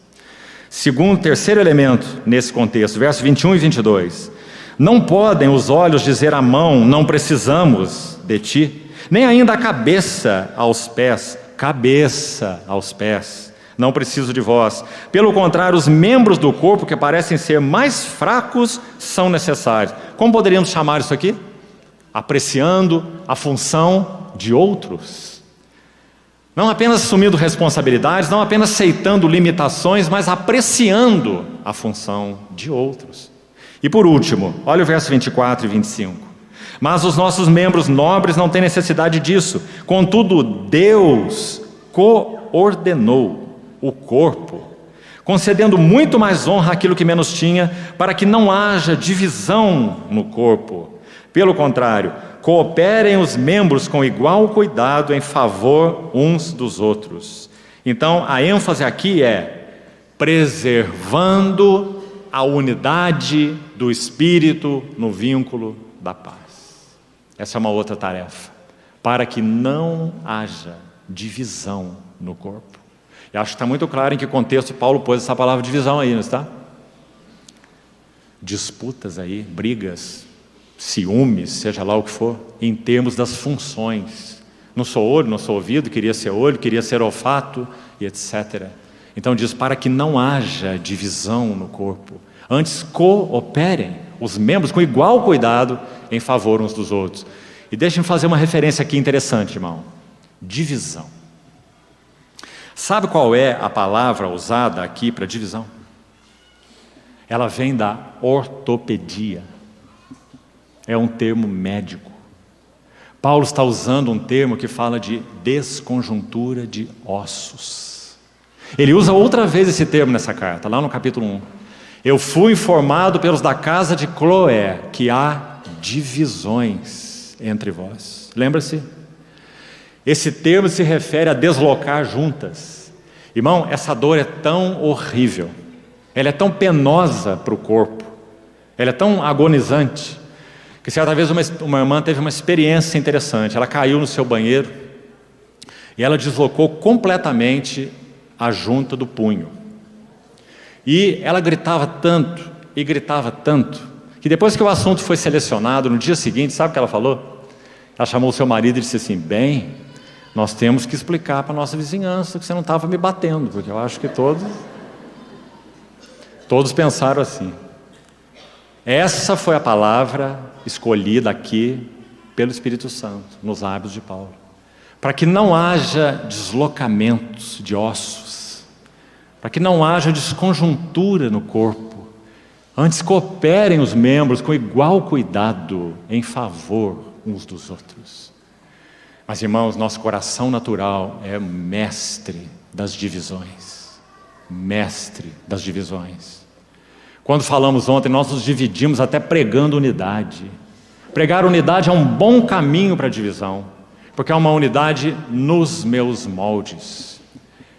Terceiro elemento nesse contexto, versos 21 e 22. Não podem os olhos dizer à mão, não precisamos de ti, nem ainda a cabeça aos pés, não preciso de vós. Pelo contrário, os membros do corpo que parecem ser mais fracos são necessários. Como poderíamos chamar isso aqui? Apreciando a função de outros. Não apenas assumindo responsabilidades, não apenas aceitando limitações, mas apreciando a função de outros. E por último, olha o verso 24 e 25. Mas os nossos membros nobres não têm necessidade disso. Contudo, Deus coordenou o corpo, concedendo muito mais honra àquilo que menos tinha, para que não haja divisão no corpo. Pelo contrário, cooperem os membros com igual cuidado em favor uns dos outros. Então, a ênfase aqui é preservando a unidade do Espírito no vínculo da paz. Essa é uma outra tarefa, para que não haja divisão no corpo. E acho que está muito claro em que contexto Paulo pôs essa palavra divisão aí, não está? Disputas aí, brigas, ciúmes, seja lá o que for, em termos das funções. Não sou olho, não sou ouvido, queria ser olho, queria ser olfato, e etc. Então diz, para que não haja divisão no corpo, antes cooperem os membros com igual cuidado em favor uns dos outros. E deixem-me fazer uma referência aqui interessante, irmão. Divisão. Sabe qual é a palavra usada aqui para divisão? Ela vem da ortopedia. É um termo médico. Paulo está usando um termo que fala de desconjuntura de ossos. Ele usa outra vez esse termo nessa carta, lá no capítulo 1. Eu fui informado pelos da casa de Cloé que há divisões entre vós. Lembra-se? Esse termo se refere a deslocar juntas. Irmão, essa dor é tão horrível, ela é tão penosa para o corpo, ela é tão agonizante, que certa vez uma irmã teve uma experiência interessante. Ela caiu no seu banheiro e ela deslocou completamente a junta do punho. E ela gritava tanto, que depois que o assunto foi selecionado, no dia seguinte, sabe o que ela falou? Ela chamou o seu marido e disse assim: bem, nós temos que explicar para a nossa vizinhança que você não estava me batendo, porque eu acho que todos pensaram assim. Essa foi a palavra escolhida aqui pelo Espírito Santo, nos lábios de Paulo, para que não haja deslocamentos de ossos, para que não haja desconjuntura no corpo. Antes cooperem os membros com igual cuidado em favor uns dos outros. Mas, irmãos, nosso coração natural é mestre das divisões. Mestre das divisões. Quando falamos ontem, nós nos dividimos até pregando unidade. Pregar unidade é um bom caminho para a divisão, porque é uma unidade nos meus moldes.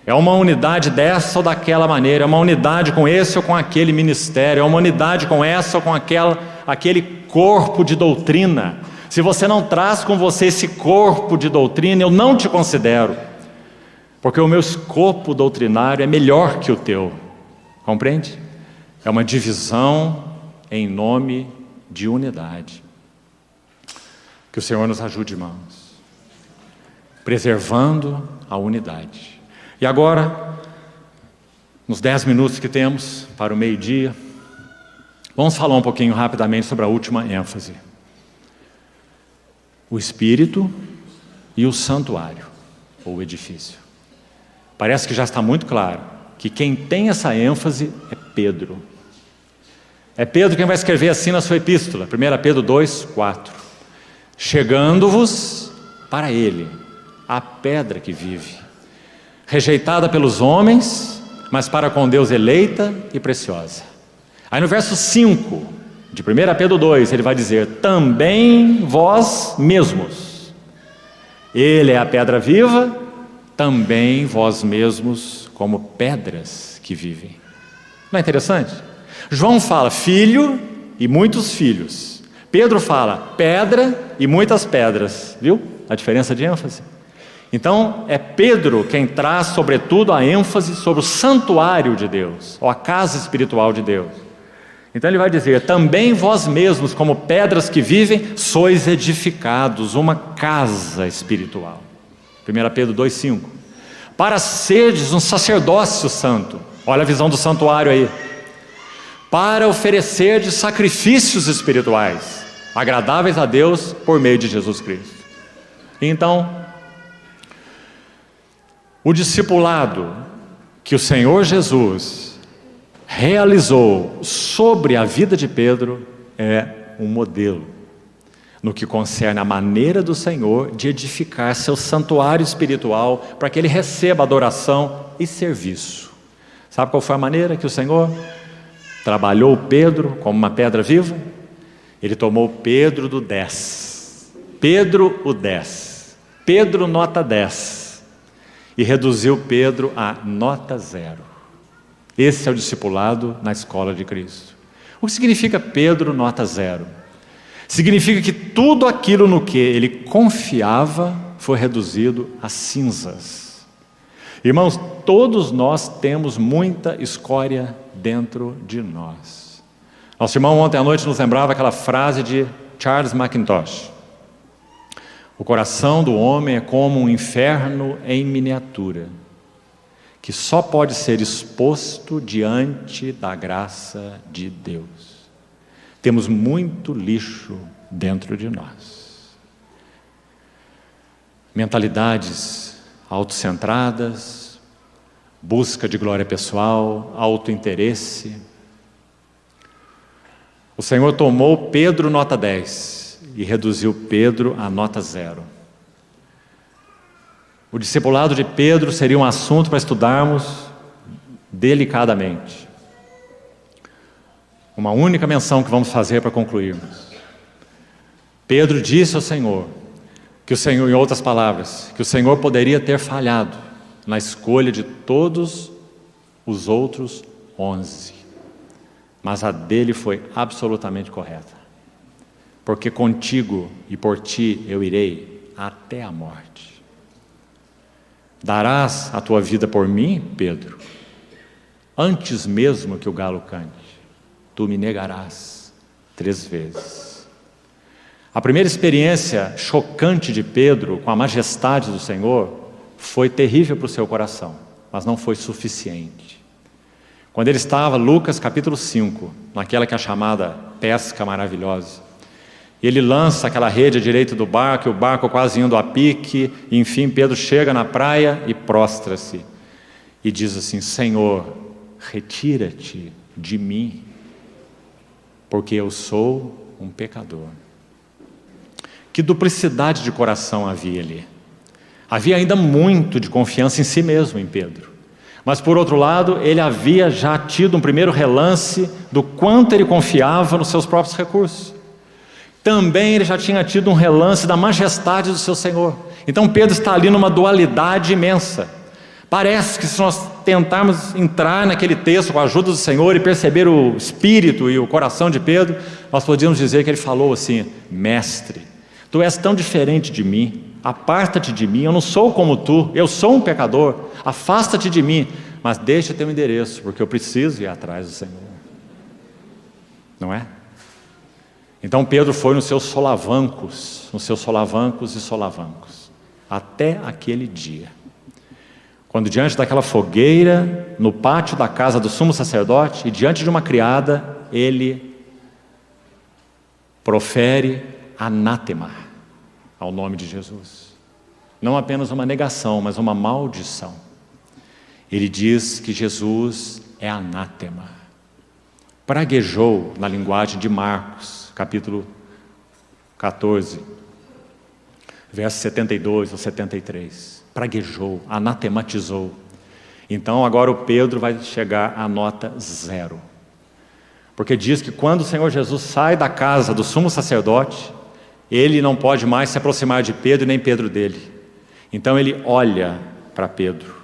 É uma unidade dessa ou daquela maneira, é uma unidade com esse ou com aquele ministério, é uma unidade com essa ou com aquele corpo de doutrina. Se você não traz com você esse corpo de doutrina, eu não te considero, porque o meu escopo doutrinário é melhor que o teu, compreende? É uma divisão em nome de unidade. Que o Senhor nos ajude, irmãos, preservando a unidade. E agora, nos 10 minutos que temos para o meio-dia, vamos falar um pouquinho rapidamente sobre a última ênfase. O Espírito e o santuário, ou edifício. Parece que já está muito claro que quem tem essa ênfase é Pedro. É Pedro quem vai escrever assim na sua epístola, 1 Pedro 2, 4. Chegando-vos para ele, a pedra que vive, rejeitada pelos homens, mas para com Deus eleita e preciosa. Aí no verso 5 de 1 Pedro 2, ele vai dizer: também vós mesmos, ele é a pedra viva, também vós mesmos como pedras que vivem. Não é interessante? João fala filho e muitos filhos. Pedro fala pedra e muitas pedras. Viu a diferença de ênfase? Então é Pedro quem traz sobretudo a ênfase sobre o santuário de Deus, ou a casa espiritual de Deus. Então ele vai dizer: também vós mesmos como pedras que vivem, sois edificados uma casa espiritual. 1 Pedro 2,5. Para serdes um sacerdócio santo. Olha a visão do santuário aí. Para oferecerdes sacrifícios espirituais, agradáveis a Deus por meio de Jesus Cristo. Então, o discipulado que o Senhor Jesus realizou sobre a vida de Pedro é um modelo no que concerne a maneira do Senhor de edificar seu santuário espiritual para que ele receba adoração e serviço. Sabe qual foi a maneira que o Senhor trabalhou Pedro como uma pedra viva? Ele tomou Pedro do 10, Pedro o 10, Pedro nota 10, e reduziu Pedro a nota 0. Esse é o discipulado na escola de Cristo. O que significa Pedro nota 0? Significa que tudo aquilo no que ele confiava foi reduzido a cinzas. Irmãos, todos nós temos muita escória dentro de nós. Nosso irmão ontem à noite nos lembrava aquela frase de Charles McIntosh: o coração do homem é como um inferno em miniatura, que só pode ser exposto diante da graça de Deus. Temos muito lixo dentro de nós. Mentalidades autocentradas, busca de glória pessoal, autointeresse. O Senhor tomou Pedro nota 10 e reduziu Pedro a nota 0. O discipulado de Pedro seria um assunto para estudarmos delicadamente. Uma única menção que vamos fazer para concluirmos. Pedro disse ao Senhor, que o Senhor, em outras palavras, que o Senhor poderia ter falhado na escolha de todos os outros 11, mas a dele foi absolutamente correta. Porque contigo e por ti eu irei até a morte. Darás a tua vida por mim, Pedro? Antes mesmo que o galo cante, tu me negarás 3 vezes. A primeira experiência chocante de Pedro com a majestade do Senhor foi terrível para o seu coração, mas não foi suficiente. Quando ele estava, Lucas capítulo 5, naquela que é a chamada pesca maravilhosa, ele lança aquela rede à direita do barco, e o barco quase indo a pique, e enfim Pedro chega na praia e prostra-se, e diz assim: Senhor, retira-te de mim, porque eu sou um pecador. Que duplicidade de coração havia ali. Havia ainda muito de confiança em si mesmo em Pedro. Mas por outro lado, ele havia já tido um primeiro relance do quanto ele confiava nos seus próprios recursos. Também ele já tinha tido um relance da majestade do seu Senhor. Então Pedro está ali numa dualidade imensa. Parece que se nós tentarmos entrar naquele texto com a ajuda do Senhor e perceber o espírito e o coração de Pedro, nós podíamos dizer que ele falou assim: Mestre, tu és tão diferente de mim, aparta-te de mim, eu não sou como tu, eu sou um pecador, afasta-te de mim, mas deixa teu endereço, porque eu preciso ir atrás do Senhor. Não é? Então Pedro foi nos seus solavancos e solavancos, até aquele dia, quando diante daquela fogueira, no pátio da casa do sumo sacerdote, e diante de uma criada, ele profere anátema ao nome de Jesus. Não apenas uma negação, mas uma maldição. Ele diz que Jesus é anátema. Praguejou, na linguagem de Marcos, capítulo 14, versos 72 ou 73. Praguejou, anatematizou. Então agora o Pedro vai chegar à nota 0. Porque diz que quando o Senhor Jesus sai da casa do sumo sacerdote, ele não pode mais se aproximar de Pedro, nem Pedro dele. Então ele olha para Pedro.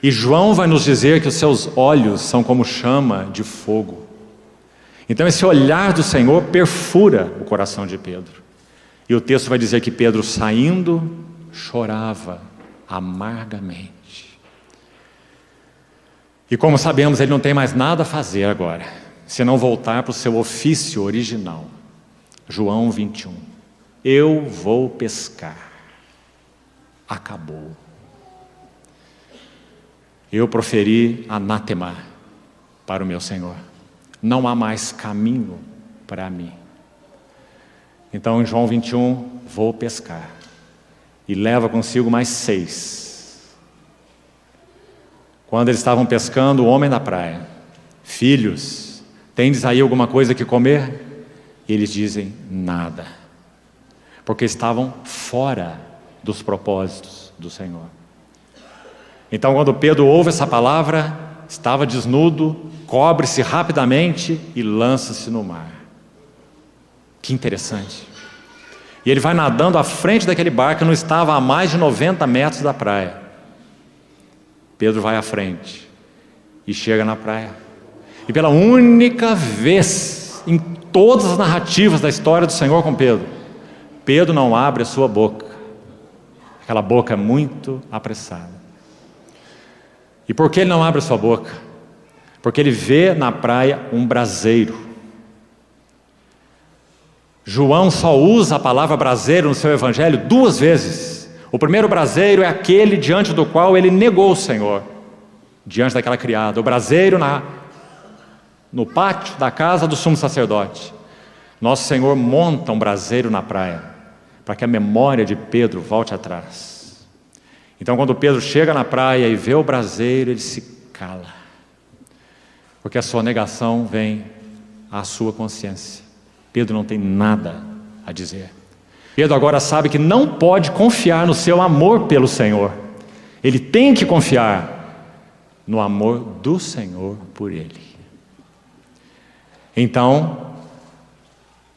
E João vai nos dizer que os seus olhos são como chama de fogo. Então esse olhar do Senhor perfura o coração de Pedro. E o texto vai dizer que Pedro, saindo, chorava amargamente. E como sabemos, ele não tem mais nada a fazer agora, senão voltar para o seu ofício original. João 21. Eu vou pescar. Acabou. Eu proferi anátema para o meu Senhor. Não há mais caminho para mim. Então em João 21, vou pescar. E leva consigo mais 6. Quando eles estavam pescando, o homem da praia: Filhos, tendes aí alguma coisa que comer? E eles dizem: nada. Porque estavam fora dos propósitos do Senhor. Então quando Pedro ouve essa palavra, estava desnudo, cobre-se rapidamente e lança-se no mar. Que interessante. E ele vai nadando à frente daquele barco que não estava a mais de 90 metros da praia. Pedro vai à frente e chega na praia. E pela única vez em todas as narrativas da história do Senhor com Pedro, Pedro não abre a sua boca. Aquela boca muito apressada. E por que ele não abre a sua boca? Porque ele vê na praia um braseiro. João só usa a palavra braseiro no seu evangelho 2 vezes. O primeiro braseiro é aquele diante do qual ele negou o Senhor, diante daquela criada. O braseiro no pátio da casa do sumo sacerdote. Nosso Senhor monta um braseiro na praia, para que a memória de Pedro volte atrás. Então quando Pedro chega na praia e vê o braseiro, ele se cala, porque a sua negação vem à sua consciência. Pedro não tem nada a dizer. Pedro agora sabe que não pode confiar no seu amor pelo Senhor. Ele tem que confiar no amor do Senhor por ele. Então,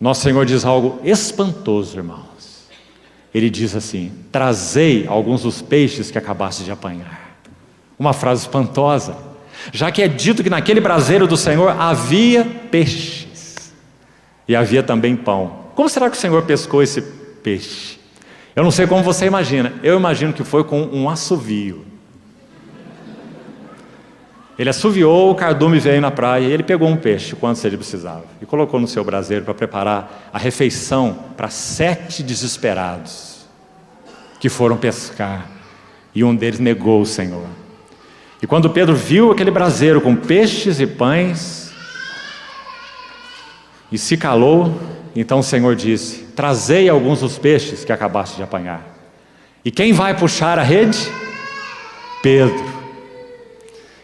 nosso Senhor diz algo espantoso, irmãos. Ele diz assim: trazei alguns dos peixes que acabaste de apanhar. Uma frase espantosa, já que é dito que naquele braseiro do Senhor havia peixes. E havia também pão. Como será que o Senhor pescou esse peixe? Eu não sei como você imagina. Eu imagino que foi com um assovio. Ele assoviou, o cardume veio na praia e ele pegou um peixe quanto ele precisava e colocou no seu braseiro para preparar a refeição para 7 desesperados que foram pescar, e um deles negou o Senhor. E quando Pedro viu aquele braseiro com peixes e pães e se calou, então o Senhor disse: trazei alguns dos peixes que acabaste de apanhar. E quem vai puxar a rede? Pedro.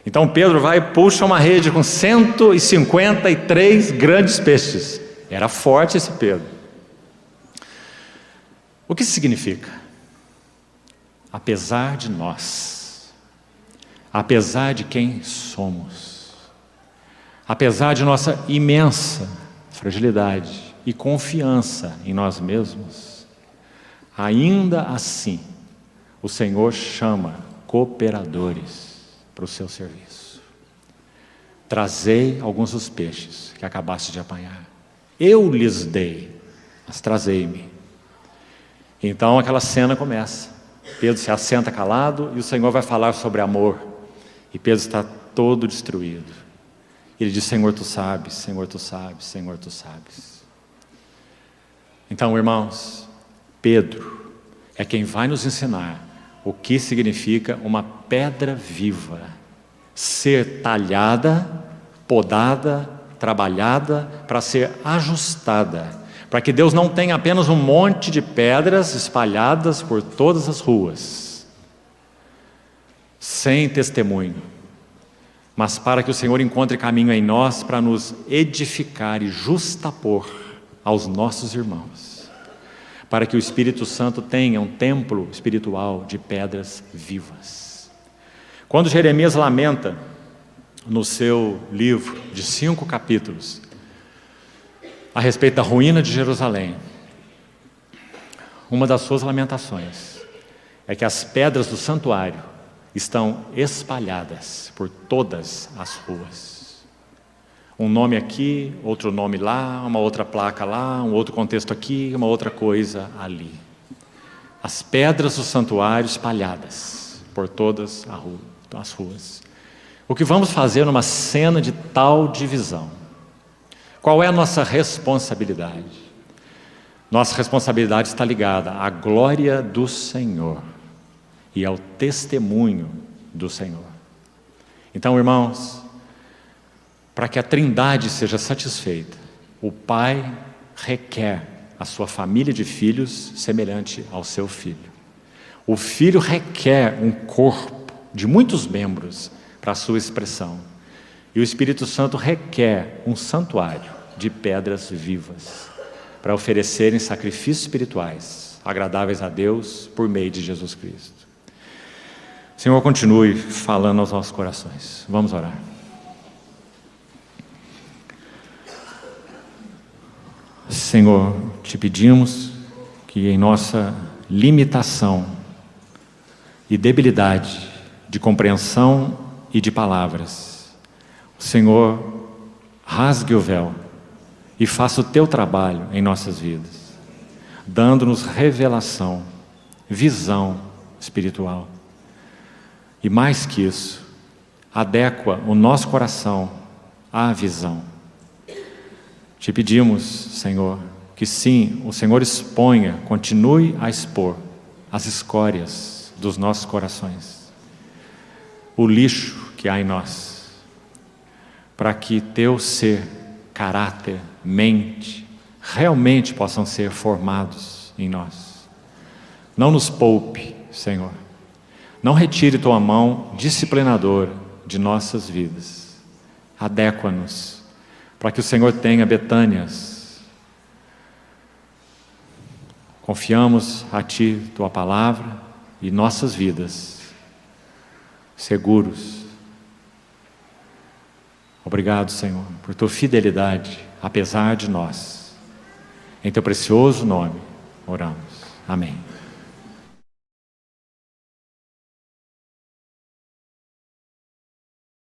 Então Pedro vai e puxa uma rede com 153 grandes peixes. Era forte esse Pedro. O que isso significa? Apesar de nós, apesar de quem somos, apesar de nossa imensa fragilidade e confiança em nós mesmos, ainda assim o Senhor chama cooperadores para o seu serviço. Trazei alguns dos peixes que acabaste de apanhar. Eu lhes dei, mas trazei-me. Então aquela cena começa. Pedro se assenta calado e o Senhor vai falar sobre amor. E Pedro está todo destruído. Ele diz: Senhor, tu sabes, Senhor, tu sabes, Senhor, tu sabes. Então, irmãos, Pedro é quem vai nos ensinar o que significa uma pedra viva, ser talhada, podada, trabalhada para ser ajustada, para que Deus não tenha apenas um monte de pedras espalhadas por todas as ruas, sem testemunho, mas para que o Senhor encontre caminho em nós para nos edificar e justapor aos nossos irmãos, para que o Espírito Santo tenha um templo espiritual de pedras vivas. Quando Jeremias lamenta no seu livro de 5 capítulos a respeito da ruína de Jerusalém, uma das suas lamentações é que as pedras do santuário estão espalhadas por todas as ruas. Um nome aqui, outro nome lá, uma outra placa lá, um outro contexto aqui, uma outra coisa ali. As pedras do santuário espalhadas por todas as ruas. O que vamos fazer numa cena de tal divisão? Qual é a nossa responsabilidade? Nossa responsabilidade está ligada à glória do Senhor e ao testemunho do Senhor. Então, irmãos, para que a Trindade seja satisfeita, o Pai requer a sua família de filhos semelhante ao seu Filho. O Filho requer um corpo de muitos membros para a sua expressão. E o Espírito Santo requer um santuário de pedras vivas para oferecerem sacrifícios espirituais agradáveis a Deus por meio de Jesus Cristo. Senhor, continue falando aos nossos corações. Vamos orar. Senhor, te pedimos que em nossa limitação e debilidade de compreensão e de palavras, o Senhor rasgue o véu e faça o teu trabalho em nossas vidas, dando-nos revelação, visão espiritual. E mais que isso, adequa o nosso coração à visão. Te pedimos, Senhor, que sim, o Senhor exponha, continue a expor as escórias dos nossos corações, o lixo que há em nós, para que teu ser, caráter, mente, realmente possam ser formados em nós. Não nos poupe, Senhor. Não retire tua mão disciplinadora de nossas vidas. Adequa-nos para que o Senhor tenha Betânias. Confiamos a Ti, Tua Palavra e nossas vidas seguros. Obrigado, Senhor, por Tua fidelidade, apesar de nós. Em Teu precioso nome, oramos. Amém.